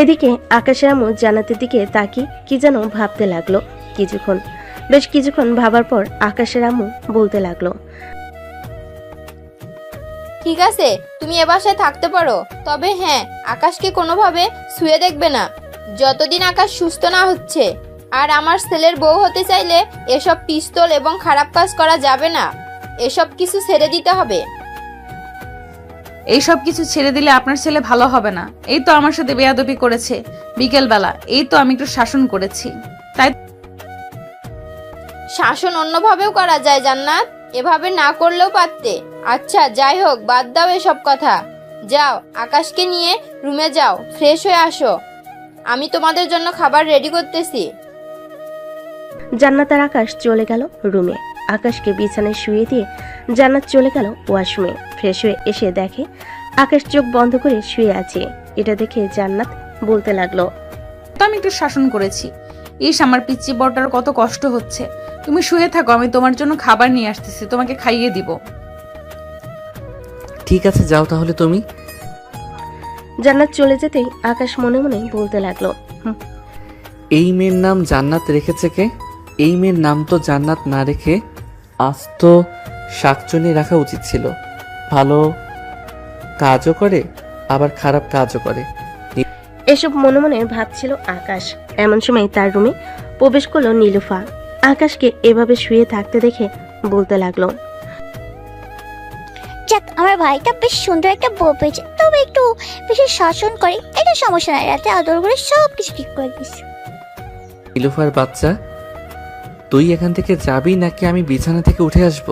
এদিকে আকাশের আম্মু জান্নাতের দিকে তাকিয়ে কি যেন ভাবতে লাগলো। বেশ কিছুক্ষণ ভাবার পর আকাশের আম্মু বলতে লাগলো, ঠিক আছে, তুমি এ বাসায় থাকতে পারো, তবে হ্যাঁ, আকাশকে কোনোভাবে ছুঁয়ে দেখবে না যতদিন আকাশ সুস্থ না হচ্ছে। আর আমার ছেলের বউ হতে চাইলে এসব পিস্তল এবং খারাপ কাজ করা যাবে না, এসব কিছু ছেড়ে দিতে হবে। এইসব কিছু ছেড়ে দিলে আপনার ছেলে ভালো হবে না। এই তো আমার সাথে বেয়াদবি করেছে বিকেলবেলা, এই তো আমি একটু শাসন করেছি। তাই শাসন অন্যভাবেও করা যায় জান্নাত, এভাবে না করলেও পারতে। আচ্ছা যাই হোক, বাদ দাও এসব কথা। যাও, আকাশকে নিয়ে রুমে যাও, ফ্রেশ হয়ে আসো, আমি তোমাদের জন্য খাবার রেডি করতেছি। জান্নাত আর আকাশ চলে গেল রুমে। আকাশকে বিছানায় শুয়ে দিয়ে জান্নাত চলে গেল ওয়াশরুমে। ফ্রেশ হয়ে এসে দেখে আকাশ চোখ বন্ধ করে শুয়ে আছে। এটা দেখে জান্নাত বলতে লাগলো, তো আমি একটু শাসন করেছি। ইস, আমার পিচ্চি বড়টার কত কষ্ট হচ্ছে। তুমি শুয়ে থাকো, আমি তোমার জন্য খাবার নিয়ে আসতেছি, তোমাকে খাইয়ে দিব। ঠিক আছে, যাও তাহলে তুমি। জান্নাত চলে যেতেই আকাশ মনে মনে বলতে লাগলো, এই মেয়ের নাম জান্নাত রেখেছে কে? এই মেয়ের নাম তো জান্নাত না রেখে আস্ত শাকচুনি রাখা উচিত ছিল। ভালো কাজও করে আবার খারাপ কাজও করে। এসব মনে মনে ভাবছিল আকাশ। এমন সময় তার রুমে প্রবেশ করলো নীলুফা। আকাশকে এভাবে শুয়ে থাকতে দেখে বলতে লাগলো, যাক, আমার ভাইটা বেশ সুন্দর একটা বউ পেয়েছে, তবে একটু বেশি শাসন করে, এটা সমস্যা নাই, রাতে আদর করে সব কিছু ঠিক করে দিস। নীলুফার বাচ্চা, তুই এখান থেকে যাবি নাকি আমি বিছানা থেকে উঠে আসব?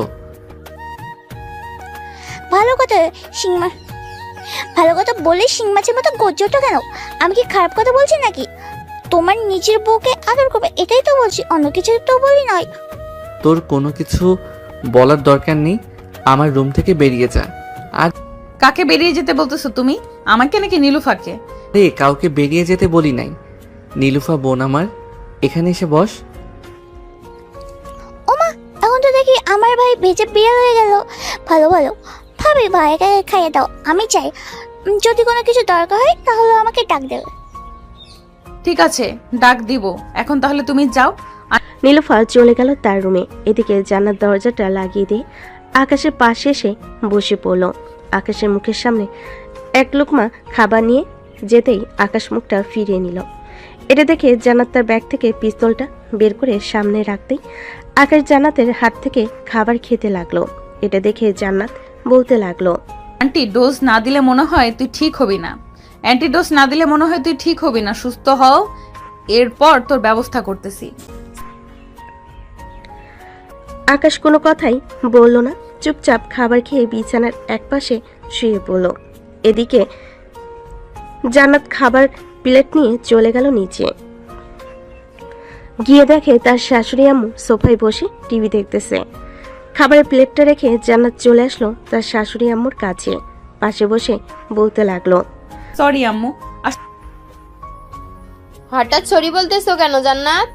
ভালো কথা বলে শিং মাছের মতো গজ্জটা কেন? আমি কি খারাপ কথা বলছি নাকি? তোমার নিজের বউকে আদর করবে, এটাই তো বলছি, অন্য কিছু তো বলি নয়। তোর কোনো কিছু বলার দরকার নেই, আমার রুম থেকে বেরিয়ে যা। আর কাকে বেরিয়ে যেতে বলতেছো তুমি? আমাকে নাকি নীলুফাকে? রে, কাউকে বেরিয়ে যেতে বলি নাই। নীলুফা বোন আমার, এখানে এসে বস। ওমা, এখন তো দেখি আমার ভাই বেঁচে বিয়ে হয়ে গেল। ভালো ভাবি, ভাইকে খাইয়ে দাও। আমি চাই যদি কোনো কিছু দরকার হয় তাহলে আমাকে ডাক দেবে। ঠিক আছে, ডাক দিব। এখন তাহলে তুমি যাও। নীলুফা চলে গেল তার রুমে। এদিকে জান্নাত দরজাটা লাগিয়ে দিয়ে আকাশের পাশে এসে বসে পড়ল। আকাশের মুখের সামনে এক লোকমা খাবার নিয়ে যেতেই আকাশ মুখটা ফিরিয়ে নিল। এটা দেখে জান্নাত তার ব্যাগ থেকে পিস্তলটা বের করে সামনে রাখতেই আকাশ জান্নাতের হাত থেকে খাবার খেতে লাগলো। এটা দেখে জান্নাত বলতে লাগলো, আন্টি ডোজ না দিলে মনে হয় তুই ঠিক হবি না। অ্যান্টিডোজ না দিলে মনে হয় তুই ঠিক হবি না। সুস্থ হও, এরপর তোর ব্যবস্থা করতেছি। আকাশ কোনো কথাই বলল না। চুপচাপ খাবার খেয়ে বিছানার একপাশে শুয়ে পড়ল। এদিকে জান্নাত খাবার প্লেট নিয়ে চলে গেল নিচে। গিয়ে দেখে তার শাশুড়ি আম্মু সোফায় বসে টিভি দেখতেছে। খাবারের প্লেটটা রেখে জান্নাত চলে আসলো তার শাশুড়ি আম্মুর কাছে। পাশে বসে বলতে লাগলো, সরি আম্মু, হঠাৎ সরি বলতেছো কেন জান্নাত?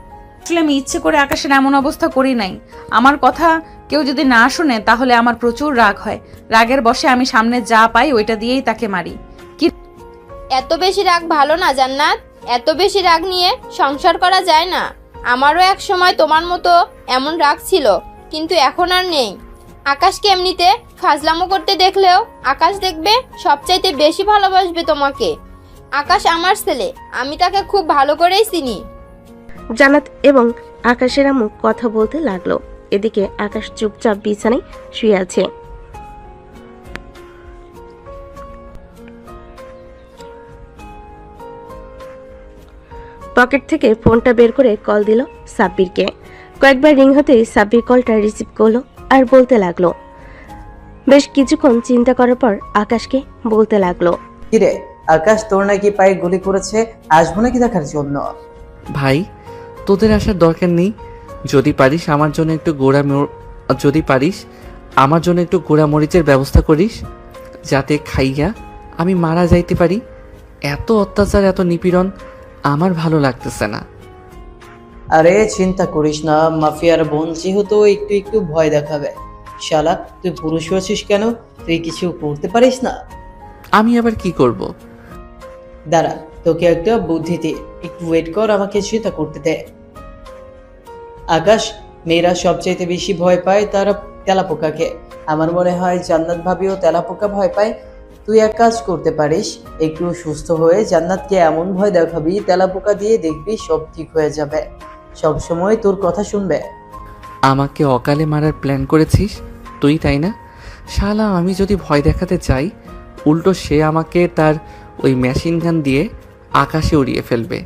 আসলে আমি ইচ্ছে করে আকাশের এমন অবস্থা করি নাই। আমার কথা কেউ যদি না শুনে তাহলে আমার প্রচুর রাগ হয়। রাগের বশে আমি সামনে যা পাই ওইটা দিয়েই তাকে মারি। এত বেশি রাগ ভালো না জান্নাত, এত বেশি রাগ নিয়ে সংসার করা যায় না। আমারও এক সময় তোমার মতো এমন রাগ ছিল, কিন্তু এখন আর নেই। আকাশকে এমনিতে ফাজলামো করতে দেখলেও আকাশ দেখবে সবচাইতে বেশি ভালোবাসবে তোমাকে। আকাশ আমার ছেলে, আমি তাকে খুব ভালো করেই চিনি। জান্নাত এবং আকাশের আম্মু কথা বলতে লাগলো। এদিকে আকাশ চুপচাপ বিছানায় শুয়ে আছে। পকেট থেকে ফোনটা বের করে কল দিল সাব্বিরকে। কয়েকবার রিং হতেই সাব্বির কলটা রিসিভ করলো আর বলতে লাগলো। বেশ কিছুক্ষণ চিন্তা করার পর আকাশকে বলতে লাগলো, কিরে আকাশ, তোর নাকি পায়ে গুলি করেছে, আসবো নাকি দেখার জন্য? ভাই, তোদের আসার দরকার নেই। যদি পারিস আমার জন্য একটু গোড়া মরিচের ব্যবস্থা করিস, যাতে খাইয়া আমি মারা যাইতে পারি। এত অত্যাচার, এত নিপীড়ন আমার ভালো লাগতেছে না। আরে চিন্তা করিস না, মাফিয়ার বোন যেহেতু একটু একটু ভয় দেখাবে। শালা, তুই পুরুষ হয়েছিস কেন? তুই কিছু করতে পারিস না? আমি আবার কি করব? দাঁড়া, তোকে একটা বুদ্ধি দিয়ে, একটু ওয়েট কর, আমাকে চিন্তা করতে দে। আকাশ, মেয়েরা সবচাইতে বেশি ভয় পায় তারা তেলাপোকাকে। আমার মনে হয় জান্নাত ভাবিও তেলাপোকা ভয় পায়। তুই এক কাজ করতে পারিস, একটু সুস্থ হয়ে জান্নাতকে এমন ভয় দেখাবি, তেলাপোকা দিয়ে দেখবি সব ঠিক হয়ে যাবে। সব সময় তোর কথা শুনবে। আমাকে অকালে মারার প্ল্যান করেছিস তুই, তাই না? শালা, আমি যদি ভয় দেখাতে চাই, উল্টো সে আমাকে তার ওই মেশিন গান দিয়ে আকাশে উড়িয়ে ফেলবে।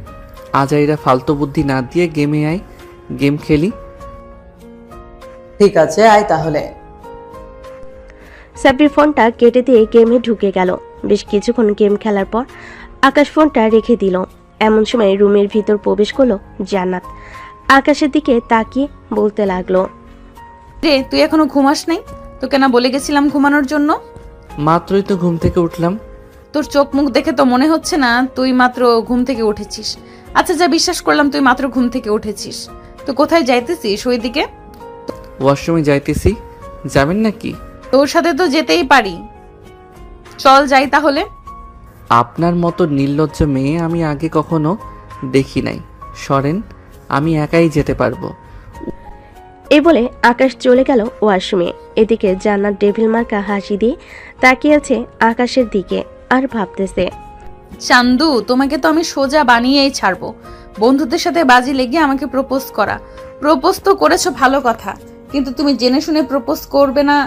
আজাইরা ফালতু বুদ্ধি না দিয়ে গেমে আয়, গেম খেলি। ঠিক আছে, আয় তাহলে। সাব্বির ফোনটা কেটে দিয়ে গেমে ঢুকে গেল। বেশ কিছুক্ষণ গেম খেলার পর আকাশ ফোনটা রেখে দিল। এমন সময় রুমের ভিতর প্রবেশ করলো জান্নাত। আকাশের দিকে তাকিয়ে বলতে লাগলো, রে তুই এখনো ঘুমাস নাই? তোকে না বলে গেছিলাম ঘুমানোর জন্য? মাত্রই তো ঘুম থেকে উঠলাম। তোর চোখ মুখ দেখে তো মনে হচ্ছে না তুই মাত্র ঘুম থেকে উঠেছিস। আচ্ছা, যা বিশ্বাস করলাম তুই মাত্র ঘুম থেকে উঠেছিস। তো কোথায় যাইতেছিস? ওই দিকে ওয়াশরুমে যাইতেছি, যাবেন নাকি? তোর সাথে তো যেতেই পারি, চল যাই তাহলে। আপনার মতো নির্লজ্জ মেয়ে আমি আগে কখনো দেখি নাই। সরেন, আমি একাই যেতে পারবো। এই বলে আকাশ চলে গেল ওয়াশরুমে। এদিকে জান্নাত ডেভিল মার্কা হাসি দিয়ে তাকিয়ে আছে আকাশের দিকে আর ভাবতেছে, চান্দু, তোমাকে তো আমি সোজা বানিয়েই ছাড়বো। বন্ধুদের সাথে বাজি লেগে আমাকে প্রপোজ করা। প্রপোজ তো করেছো ভালো কথা, কিন্তু তুমি জেনে শুনে প্রপোজ করবে না,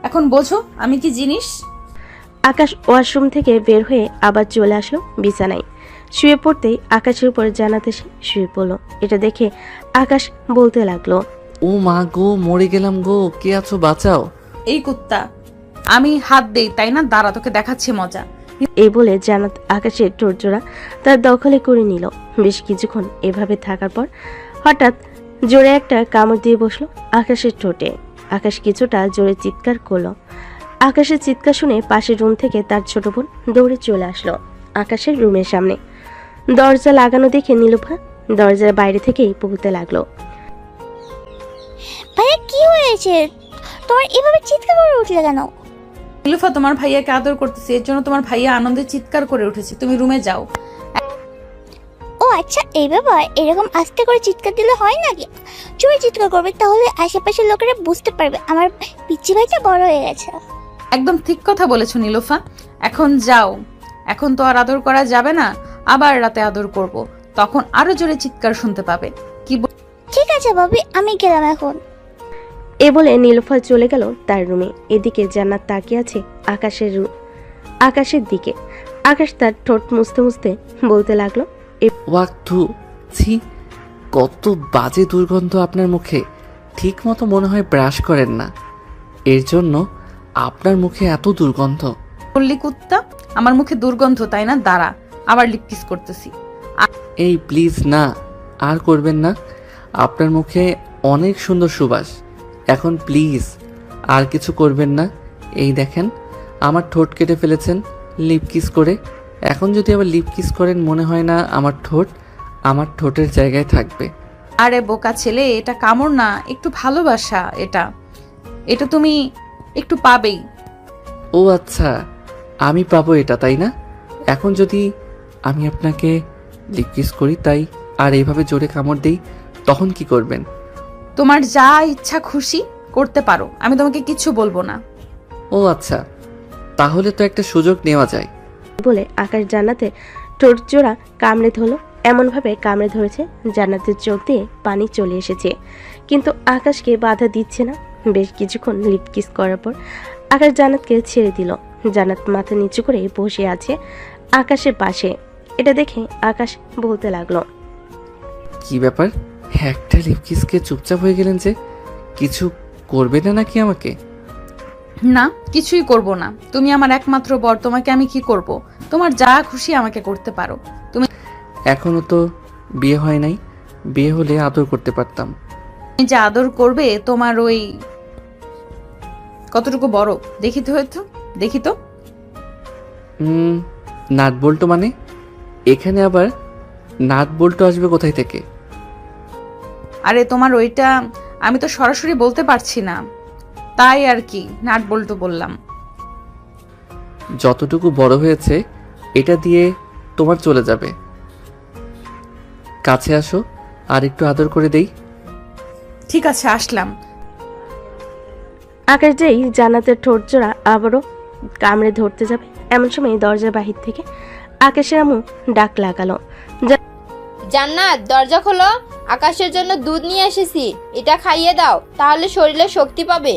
এখন বোঝো আমি কি জিনিস। আকাশ ওয়াশরুম থেকে বের হয়ে আবার চলে আসলো বিছানায়। শুয়ে পড়তেই আকাশের উপর জান্নাত এসে শুয়ে পড়লো। এটা দেখে আকাশ বলতে লাগলো, ও মা গো, মরে গেলাম গো, কে আছো বাঁচাও। এই কুত্তা, আমি হাত দেই তাই না? দাঁড়া, তোকে দেখাচ্ছি মজা। এই বলে জান্নাত আকাশের ঠোঁটজোড়া তার দখলে করে নিল। বেশ কিছুক্ষণ এভাবে থাকার পর হঠাৎ জোরে একটা কামড় দিয়ে বসলো আকাশের ঠোঁটে। আকাশ কিছুটা জোরে চিৎকার করলো। আকাশের চিৎকার শুনে পাশের রুম থেকে তার ছোট বোন দৌড়ে চলে আসলো আকাশের রুমের সামনে। দরজা লাগানো দেখে নীলুফা দরজার বাইরে থেকেই বলতে লাগলো, ভাইয়া কি হয়েছে? তোমার এভাবে চিৎকার করে উঠলে কেন? নীলুফা, তোমার ভাইয়াকে আদর করতেছে, এর জন্য তোমার ভাইয়া আনন্দে চিৎকার করে উঠেছে। তুমি রুমে যাও। ও আচ্ছা, এই ব্যাপার। এরকম আস্তে করে চিৎকার দিলে হয় নাকি? চুরি চিৎকার করবে, তাহলে আশেপাশের লোকেরা বুঝতে পারবে আমার পিচ্চি ভাইটা বড় হয়ে গেছে। একদম ঠিক কথা বলেছো নীলুফা, এখন যাও। এখন তো আর আদর করা যাবে না, আবার রাতে আদর করব, তখন আরো জোরে চিৎকার শুনতে পাবে। কি ঠিক আছে ভাবি, আমি গেলাম এখন। এ বলে নীলুফা চলে গেল তার রুমে। এদিকে জান্নাত তাকিয়ে আছে আকাশের দিকে। আকাশ তার ঠোঁট মুছতে মুছতে বলতে লাগলো, ওয়াক্তু, ছি, কত বাজে দুর্গন্ধ আপনার মুখে। ঠিক মতো মনে হয় ব্রাশ করেন না। এর জন্য আপনার মুখে এত দুর্গন্ধ। বললি কুত্তা, আমার মুখে দুর্গন্ধ তাই না? দাঁড়া, আবার লিপ কিস করতেছি। এই প্লিজ না, আর করবেন না। আপনার মুখে অনেক সুন্দর সুবাস। এখন প্লিজ আর কিছু করবেন না। এই দেখেন আমার ঠোঁট কেটে ফেলেছেন লিপ কিস করে। এখন যদি আবার লিপ কিস করেন মনে হয় না আমার ঠোঁটের জায়গায় থাকবে। আরে বোকা ছেলে, এটা কামড় না, একটু ভালোবাসা। এটা এটা তুমি একটু পাবেই। ও আচ্ছা, আমি পাবো এটা তাই না? এখন যদি আমি আপনাকে লিপ কিস করি তাই আর এইভাবে জোরে কামড় দেই তখন কি করবেন? তোমার যা ইচ্ছা খুশি করতে পারো, আমি তোমাকে কিছু বলবো না। ও আচ্ছা, তাহলে তো একটা সুযোগ নেওয়া যায়। বলে আকাশ জান্নাতে ঠোঁট জোড়া কামড়ে ধরলো। এমনভাবে কামড়ে ধরেছে জান্নাতের চোখ দিয়ে পানি চলে এসেছে, কিন্তু আকাশকে বাধা দিচ্ছে না। বেশ কিছুক্ষণ লিপ কিস করার পর আকাশ জান্নাতকে ছেড়ে দিল। জান্নাত মাথা নিচু করে বসে আছে আকাশের পাশে। এটা দেখে আকাশ বলতে লাগলো, কি ব্যাপার, একটা লিপ কিসকে চুপচাপ হয়ে গেলেন যে? কিছু করবে না নাকি আমাকে? না, কিছুই করব না। তুমি আমার একমাত্র বর, তোমাকে আমি কি করব? তোমার যা খুশি আমাকে করতে পারো। তুমি এখনো তো বিয়ে হয় নাই, বিয়ে হলে আদর করতে পারতাম। যে আদর করবে তোমার ওই কতটুকু বড় দেখি তো। নাট বল্টু মানে? এখানে আবার নাট বল্টু আসবে কোথায় থেকে? আরে তোমার ওইটা আমি তো সরাসরি বলতে পারছি না, তাই আর কি নাট বল্টু বললাম। যতটুকু বড় হয়েছে এটা দিয়ে তোমার চলে যাবে। কাছে আসো আর একটু আদর করে দেই। ঠিক আছে, আসলাম। আকাশ যেই জান্নাতের ঠোঁট জোড়া আবারও কামড়ে ধরতে যাবে, এমন সময় দরজার বাহির থেকে আকাশের আম্মু ডাক লাগালো, জান্নাত দরজা খোলো, আকাশের জন্য দুধ নিয়ে এসেছি, এটা খাইয়ে দাও, তাহলে শরীরে শক্তি পাবে।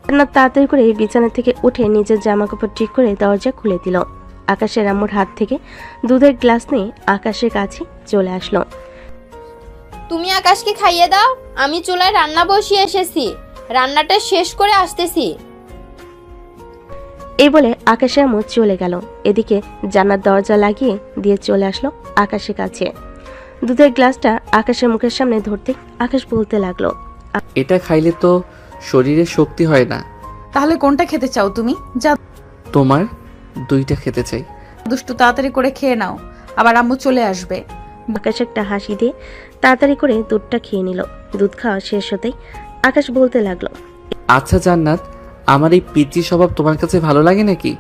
জান্নাত তাড়াতাড়ি করে বিছানা থেকে উঠে নিজের জামা কাপড় ঠিক করে দরজা খুলে দিল। আকাশের আম্মুর হাত থেকে দুধের গ্লাস নিয়ে আকাশের কাছে চলে আসলো। তুমি আকাশকে খাইয়ে দাও, আমি চুলায় রান্না বসিয়ে এসেছি, রান্নাটা শেষ করে আসতেছি। এই বলে আকাশের আম্মু চলে গেল। এদিকে জান্নাত দরজা লাগিয়ে দিয়ে চলে আসলো আকাশের কাছে। দুধের গ্লাসটা আকাশের মুখের সামনে ধরতে আকাশ বলতে লাগলো, এটা খাইলে তো শরীরে শক্তি হয় না। তাহলে কোনটা খেতে চাও তুমি? যা, তোমার দুইটা খেতে চাই। দুষ্টু, তাড়াতাড়ি করে খেয়ে নাও, আবার আম্মু চলে আসবে। আকাশ একটা হাসি দিয়ে তাড়াতাড়ি করে দুধটা খেয়ে নিল। দুধ খাওয়া শেষ হতেই আকাশ বলতে লাগলো, আচ্ছা জান্নাত, আমার এই পিচি স্বভাব তোমার কাছে ভালো লাগে নাকি?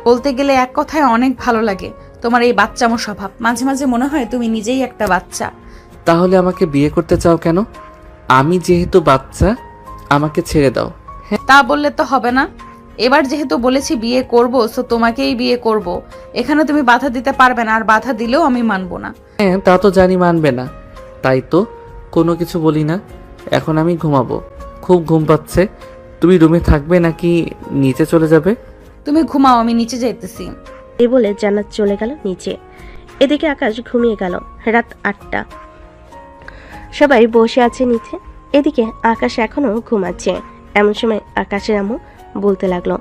বলতে গেলে এক কথায় অনেক ভালো লাগে। তোমার এই বাচ্চামো স্বভাব, মাঝে মাঝে মনে হয় তুমি নিজেই একটা বাচ্চা। তাহলে আমাকে বিয়ে করতে চাও কেন? আমি যেহেতু বাচ্চা, আমাকে ছেড়ে দাও। তা বললে তো হবে না। এবার যেহেতু বলেছি বিয়ে করব, সো তোমাকেই বিয়ে করব। এখানে তুমি বাধা দিতে পারবে না, আর বাধা দিলেও আমি মানবো না। হ্যাঁ, তা তো জানি মানবে না, তাই তো কোনো কিছু বলি না। এখন আমি ঘুমাবো, খুব ঘুম পাচ্ছে। তুমি রুমে থাকবে নাকি নিচে চলে যাবে? তুমি ঘুমাও, আমি নিচে যাইতেছি। এই বলে জান্নাত চলে গেল নিচে। এদিকে আকাশ ঘুমিয়ে গেল। রাত 8টা, সবাই বসে আছে নিচে। এদিকে আকাশ এখনো ঘুমাচ্ছে। এমন সময় আকাশের আম্মু বলতে লাগলো,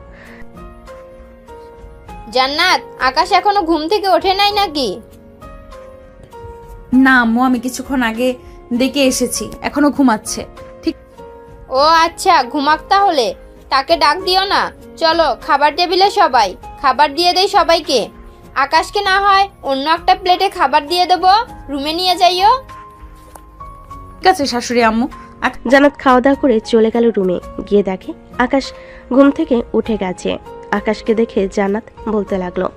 জান্নাত, আকাশ এখনো ঘুম থেকে ওঠে নাই নাকি? না আম্মু, আমি কিছুক্ষণ আগে ডেকে এসেছি, এখনো ঘুমাচ্ছে। ঠিক। ও আচ্ছা, ঘুমাক তাহলে, তাকে ডাক দিও না। চলো খাবার টেবিলে সবাই, খাবার দিয়ে দেই সবাইকে। আকাশকে না হয় অন্য একটা প্লেটে খাবার দিয়ে দেবো, রুমে নিয়ে যাইও। ঠিক আছে শাশুড়ি আম্মু। জান্নাত খাওয়া দাওয়া করে চলে গেল রুমে। গিয়ে দেখে আকাশ ঘুম থেকে উঠে গেছে। আকাশকে দেখে জান্নাত বলতে লাগলো,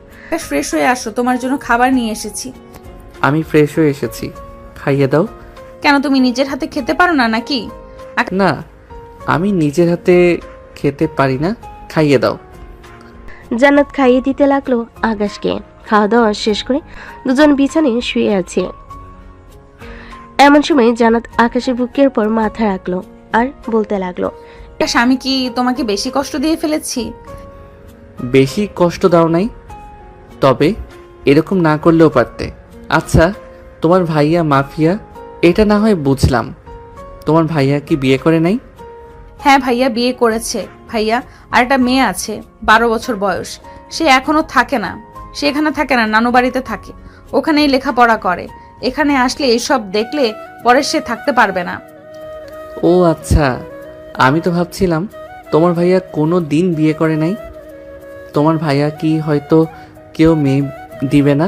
ফ্রেশ হয়ে আসো, তোমার জন্য খাবার নিয়ে এসেছি। আমি ফ্রেশ হয়ে এসেছি, খাইয়ে দাও। কেন, তুমি নিজের হাতে খেতে পারো না নাকি? না, আমি নিজের হাতে খেতে পারি না, খাইয়ে দাও। জান্নাত খাইয়ে দিতে লাগলো আকাশকে। খাওয়া দাওয়া শেষ করে দুজন বিছানায় শুয়ে আছে। এমন সময় জান্নাত আকাশের বুকের উপর মাথা রাখলো আর বলতে লাগলো, আমি কি তোমাকে বেশি কষ্ট দিয়ে ফেলেছি? বেশি কষ্ট দাও নাই, তবে এরকম না করলেও পারতে। আচ্ছা, তোমার ভাইয়া মাফিয়া, এটা না হয় বুঝলাম। তোমার ভাইয়া কি বিয়ে করে নাই? হ্যাঁ ভাইয়া বিয়ে করেছে ভাইয়া, আর একটা মেয়ে আছে 12 বছর বয়স। সে এখনো থাকে না, সে এখানে থাকে না, নানু বাড়িতে থাকে, ওখানেই লেখাপড়া করে। এখানে আসলে এইসব দেখলে পরে সে থাকতে পারবে না। ও আচ্ছা, আমি তো ভাবছিলাম তোমার ভাইয়া কোনো দিন বিয়ে করে নাই। তোমার ভাইয়া কি হয়তো কেউ মেয়ে দিবে না?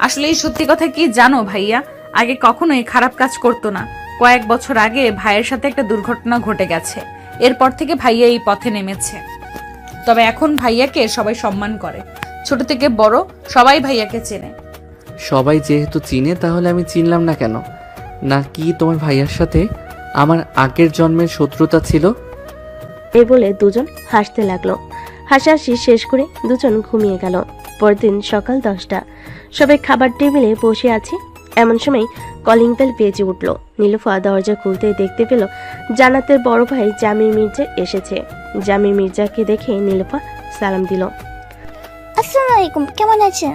আসলে এই সত্যি কথা কি জানো ভাইয়া, আগে কখনোই খারাপ কাজ করতো না। কয়েক বছর আগে ভাইয়ের সাথে একটা দুর্ঘটনা ঘটে গেছে, এরপর থেকে ভাইয়া এই পথে নেমেছে। তবে এখন ভাইয়াকে সবাই সম্মান করে, ছোট থেকে বড় সবাই ভাইয়াকে চেনে। সবাই যেহেতু চিনে তাহলে আমি চিনলাম না কেন? না কি তোমার ভাইয়ার সাথে আমার আগের জন্মের শত্রুতা ছিল? এ বলে দুজন হাসতে লাগলো। হাসাহাসি শেষ করে দুজন ঘুমিয়ে গেল। পরদিন সকাল 10টা, সবাই খাবার টেবিলে বসে আছে। এমন সময় কলিং বেল বেজে উঠল। নীলুফা দরজা খুলতেই দেখতে পেল জান্নাতের বড় ভাই জামির মির্জা এসেছে। জামির মির্জাকে দেখে নীলুফা সালাম দিল। আসসালামু আলাইকুম, কেমন আছেন?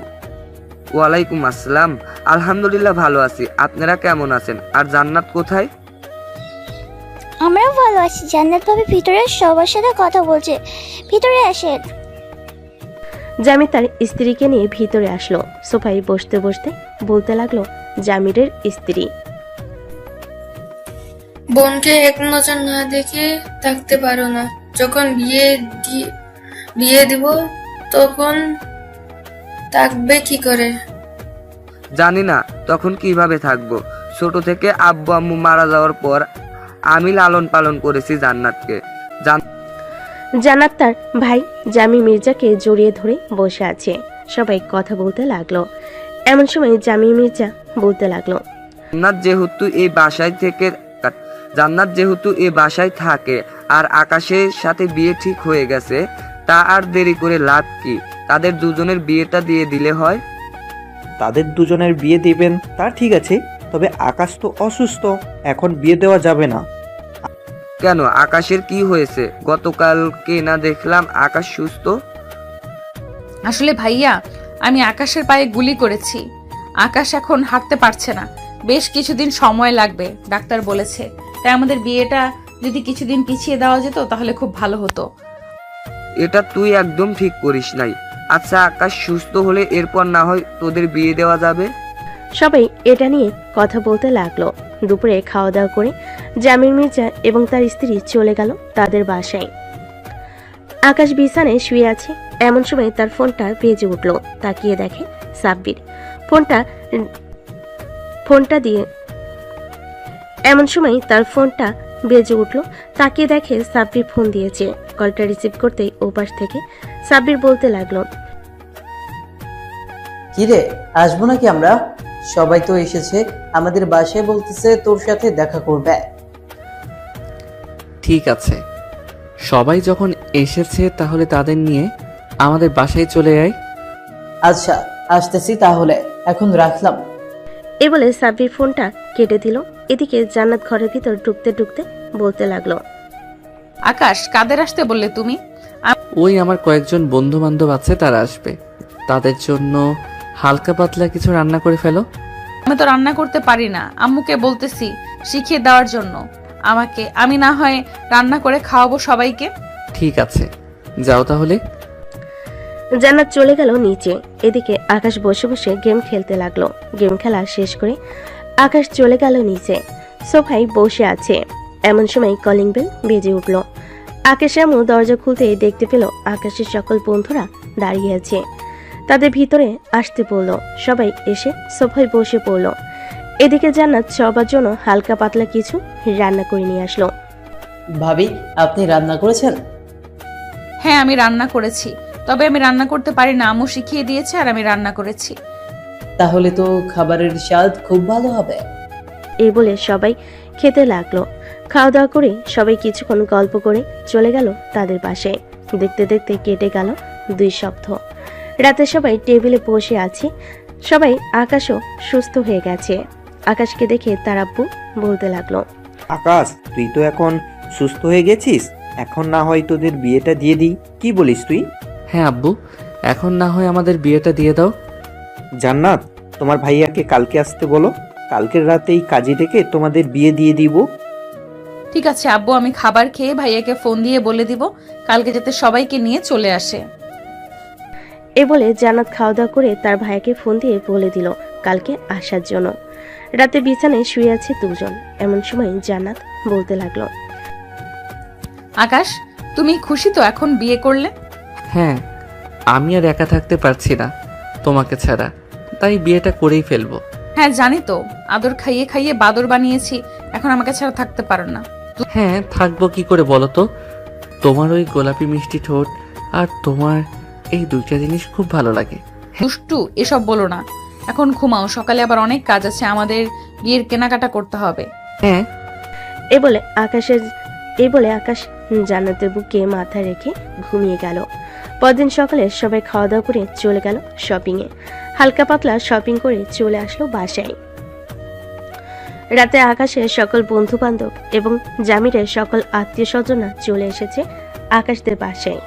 ওয়ালাইকুম আসসালাম, আলহামদুলিল্লাহ ভালো আছি। আপনারা কেমন আছেন? আর জান্নাত কোথায়? আমরাও ভালো আছি। জান্নাত ভাবি ভিতরে সবার সাথে কথা বলছে, ভিতরে আসেন। জামির তার স্ত্রীকে নিয়ে ভিতরে আসলো। সোফায় বসতে বসতে বলতে লাগলো জামিরের স্ত্রী। বোনকে এক নজর না দেখে থাকতে পারো না, যখন বিয়ে দিব তখন থাকবে কি করে? জানি না তখন কিভাবে থাকবো। ছোট থেকে আব্বু আম্মু মারা যাওয়ার পর আমি লালন পালন করেছি জান্নাতকে। জান্নাত তার ভাই জামির মির্জাকে জড়িয়ে ধরে বসে আছে। সবাই কথা বলতে লাগলো। এমন সময় জামির মির্জা বলতে লাগলো, জান্নাত যেহেতু এই বাসায় থাকে আর আকাশের সাথে বিয়ে ঠিক হয়ে গেছে, তা আর দেরি করে লাভ কি? তাদের দুজনের বিয়েটা দিয়ে দিলে হয়। তাদের দুজনের বিয়ে দিবেন তা ঠিক আছে, তবে আকাশ তো অসুস্থ, এখন বিয়ে দেওয়া যাবে না। কেন, আকাশের কি হয়েছে? গতকালকে না দেখলাম আকাশ সুস্থ। আসলে ভাইয়া, আমি আকাশের পায়ে গুলি করেছি। আকাশ এখন হাঁটতে পারছে না, বেশ কিছুদিন সময় লাগবে ডাক্তার বলেছে। তাই আমাদের বিয়েটা যদি কিছুদিন পিছিয়ে দেওয়া যেত তাহলে খুব ভালো হতো। এটা তুই একদম ঠিক করিস নাই। আচ্ছা, আকাশ সুস্থ হলে এরপর না হয় তোদের বিয়ে দেওয়া যাবে। সবাই এটা নিয়ে কথা বলতে লাগলো। দুপুরে খাওয়া দাওয়া করে জামির মির্জা এবং তার স্ত্রী চলে গেল তাদের বাসায়। আকাশ বিছানায় শুয়ে আছে। এমন সময় তার ফোনটা বেজে উঠলো। তাকিয়ে দেখে সাব্বির। ফোনটা দিয়ে এমন সময় তার ফোনটা বেজে উঠলো। তাকিয়ে দেখে সাব্বির ফোন দিয়েছে। কলটা রিসিভ করতেই ওপাশ থেকে সাব্বির বলতে লাগলো, কিরে, আসবো নাকি আমরা? সবাই তো এসেছে, আমাদের বাসায় বলতেছে তোর সাথে দেখা করবে। ঠিক আছে, সবাই যখন এসেছে তাহলে তাদের নিয়ে আমাদের বাসায় চলে আয়। আচ্ছা, আসতেছি তাহলে, এখন রাখলাম। এ বলে সাব্বির ফোনটা কেটে দিল। এদিকে জান্নাত ঘরের ভিতর ঢুকতে ঢুকতে বলতে লাগলো, আকাশ, কাদের আসতে বললে তুমি? ওই আমার কয়েকজন বন্ধু বান্ধব আছে, তারা আসবে। তাদের জন্য হালকা পাতলা কিছু রান্না করে ফেলো। আমি তো রান্না করতে পারি না, আম্মুকে বলতেছি শিখিয়ে দেওয়ার জন্য আমাকে। আমি না হয় রান্না করে খাওয়াবো সবাইকে। ঠিক আছে, যাও তাহলে। জান্নাত চলে গেল নিচে। এদিকে আকাশ বসে বসে গেম খেলতে লাগলো। গেম খেলা শেষ করে আকাশ চলে গেল নিচে। সোফায় বসে আছে। এমন সময় কলিং বেল বেজে উঠল। আকাশ আম্মু দরজা খুলতেই দেখতে পেল আকাশের সকল বন্ধুরা দাঁড়িয়ে আছে। তাদের ভিতরে আসতে বলল। সবাই এসে সোফায় বসে পড়ল। এদিকে জান্নাত সবার জন্য হালকা পাতলা কিছু রান্না করে নিয়ে আসলো। ভাবি, আপনি রান্না করেছেন? হ্যাঁ, আমি রান্না করেছি, তবে আমি রান্না করতে পারি না। আম্মু শিখিয়ে দিয়েছে আর আমি রান্না করেছি। তাহলে তো খাবারের স্বাদ খুব ভালো হবে। এই বলে সবাই খেতে লাগলো। খাওয়া দাওয়া করে সবাই কিছুক্ষণ গল্প করে চলে গেল তাদের বাসায়। দেখতে দেখতে কেটে গেল 2 সপ্তাহ। রাতে সবাই টেবিলে বসে আছে। সবাই আকাশও সুস্থ হয়ে গেছে। আকাশকে দেখে তার আব্বু বলতে লাগলো, আকাশ, তুই তো এখন সুস্থ হয়ে গেছিস, এখন না হয় তোদের বিয়েটা দিয়ে দিই, কি বলিস তুই? হ্যাঁ আব্বু, এখন না হয় আমাদের বিয়েটা দিয়ে দাও। জান্নাত, তোমার ভাইয়াকে কালকে আসতে বলো, কালকের রাতেই কাজী ডেকে তোমাদের বিয়ে দিয়ে দিব। ঠিক আছে আব্বু, আমি খাবার খেয়ে ভাইয়াকে ফোন দিয়ে বলে দিব কালকে যাতে সবাইকে নিয়ে চলে আসে। এ বলে জান্নাত খাওয়া দাওয়া করে তার ভাইকে ফোন দিয়ে বলে দিল কালকে আসার জন্য। রাতে বিছানায় শুয়ে আছে দুজন। এমন সময় জান্নাত বলতে লাগলো, আকাশ, তুমি খুশি তো এখন বিয়ে করলে? হ্যাঁ, আমি আর একা থাকতে পারছি না তোমাকে ছাড়া, তাই বিয়েটা করেই ফেলবো। হ্যাঁ জানি তো, আদর খাইয়ে খাইয়ে বাদর বানিয়েছি, এখন আমাকে ছাড়া থাকতে পারো না। হ্যাঁ, থাকবো কি করে বলো তো? তোমার ওই গোলাপি মিষ্টি ঠোঁট আর তোমার এই দুইটা জিনিস খুব ভালো লাগে। দুষ্টু, এসব বলো না, এখন ঘুমাও, সকালে আবার অনেক কাজ আছে, আমাদের বিয়ের কেনাকাটা করতে হবে। হ্যাঁ। এ বলে আকাশ জান্নাতের বুকে মাথা রেখে ঘুমিয়ে গেল। পরদিন সকালে সবাই খাওয়া দাওয়া করে চলে গেল শপিংয়ে। হালকা পাতলা শপিং করে চলে আসলো বাসায়। রাতে আকাশের সকল বন্ধু বান্ধব এবং জামিরের সকল আত্মীয় স্বজনরা চলে এসেছে আকাশদের বাসায়।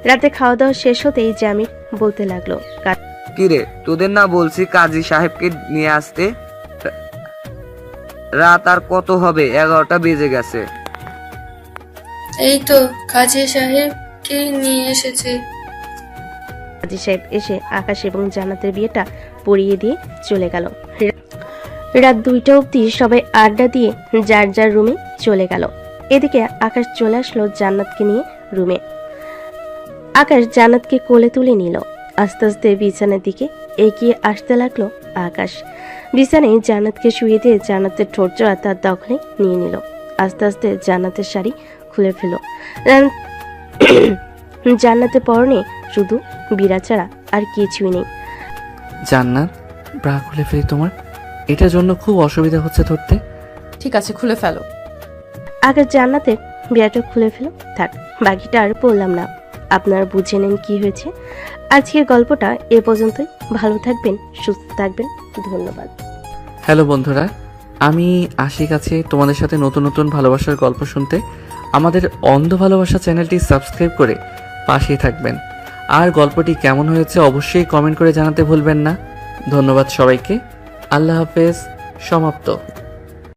রাতে খাওয়া দাওয়া শেষ হতেই জামির বলতে লাগলো, কিরে, তোদের না বলছি কাজী সাহেবকে নিয়ে আসতে? রাত আর কত হবে? 11টা বেজে গেছে। এই তো কাজী সাহেবকে নিয়ে এসেছে। কাজী সাহেব এসে আকাশ এবং জান্নাতের বিয়েটা পড়িয়ে দিয়ে চলে গেল। রাত 2টা অবধি সবাই আড্ডা দিয়ে যার যার রুমে চলে গেল। এদিকে আকাশ চলে আসলো জান্নাতকে নিয়ে রুমে। আকাশ জান্নাতকে কোলে তুলে নিল। আস্তে আস্তে বিছানার দিকে এগিয়ে আসতে লাগলো আকাশ। বিছানায় জান্নাতকে শুয়ে দিয়ে জান্নাতের ঠোঁট জোড়া তার দখলে নিয়ে নিল। আস্তে আস্তে জান্নাতের শাড়ি খুলে ফেল। জান্নাতের পরনে শুধু বিড়া ছাড়া আর কিছুই নেই। জান্নাত, ব্রা খুলে ফেলি তোমার, এটার জন্য খুব অসুবিধা হচ্ছে ধরতে। ঠিক আছে, খুলে ফেলো। আকাশ জান্নাতের বিড়াটা খুলে ফেল। থাক, বাকিটা আর বললাম না, আপনারা বুঝে নেন কি হয়েছে। আজকের গল্পটা এ পর্যন্তই। ভালো থাকবেন, সুস্থ থাকবেন, ধন্যবাদ। হ্যালো বন্ধুরা, আমি আশিক আছি তোমাদের সাথে নতুন নতুন ভালোবাসার গল্প শুনতে। আমাদের অন্ধ ভালোবাসা চ্যানেলটি সাবস্ক্রাইব করে পাশেই থাকবেন। আর গল্পটি কেমন হয়েছে অবশ্যই কমেন্ট করে জানাতে ভুলবেন না। ধন্যবাদ সবাইকে। আল্লাহ হাফেজ। সমাপ্ত।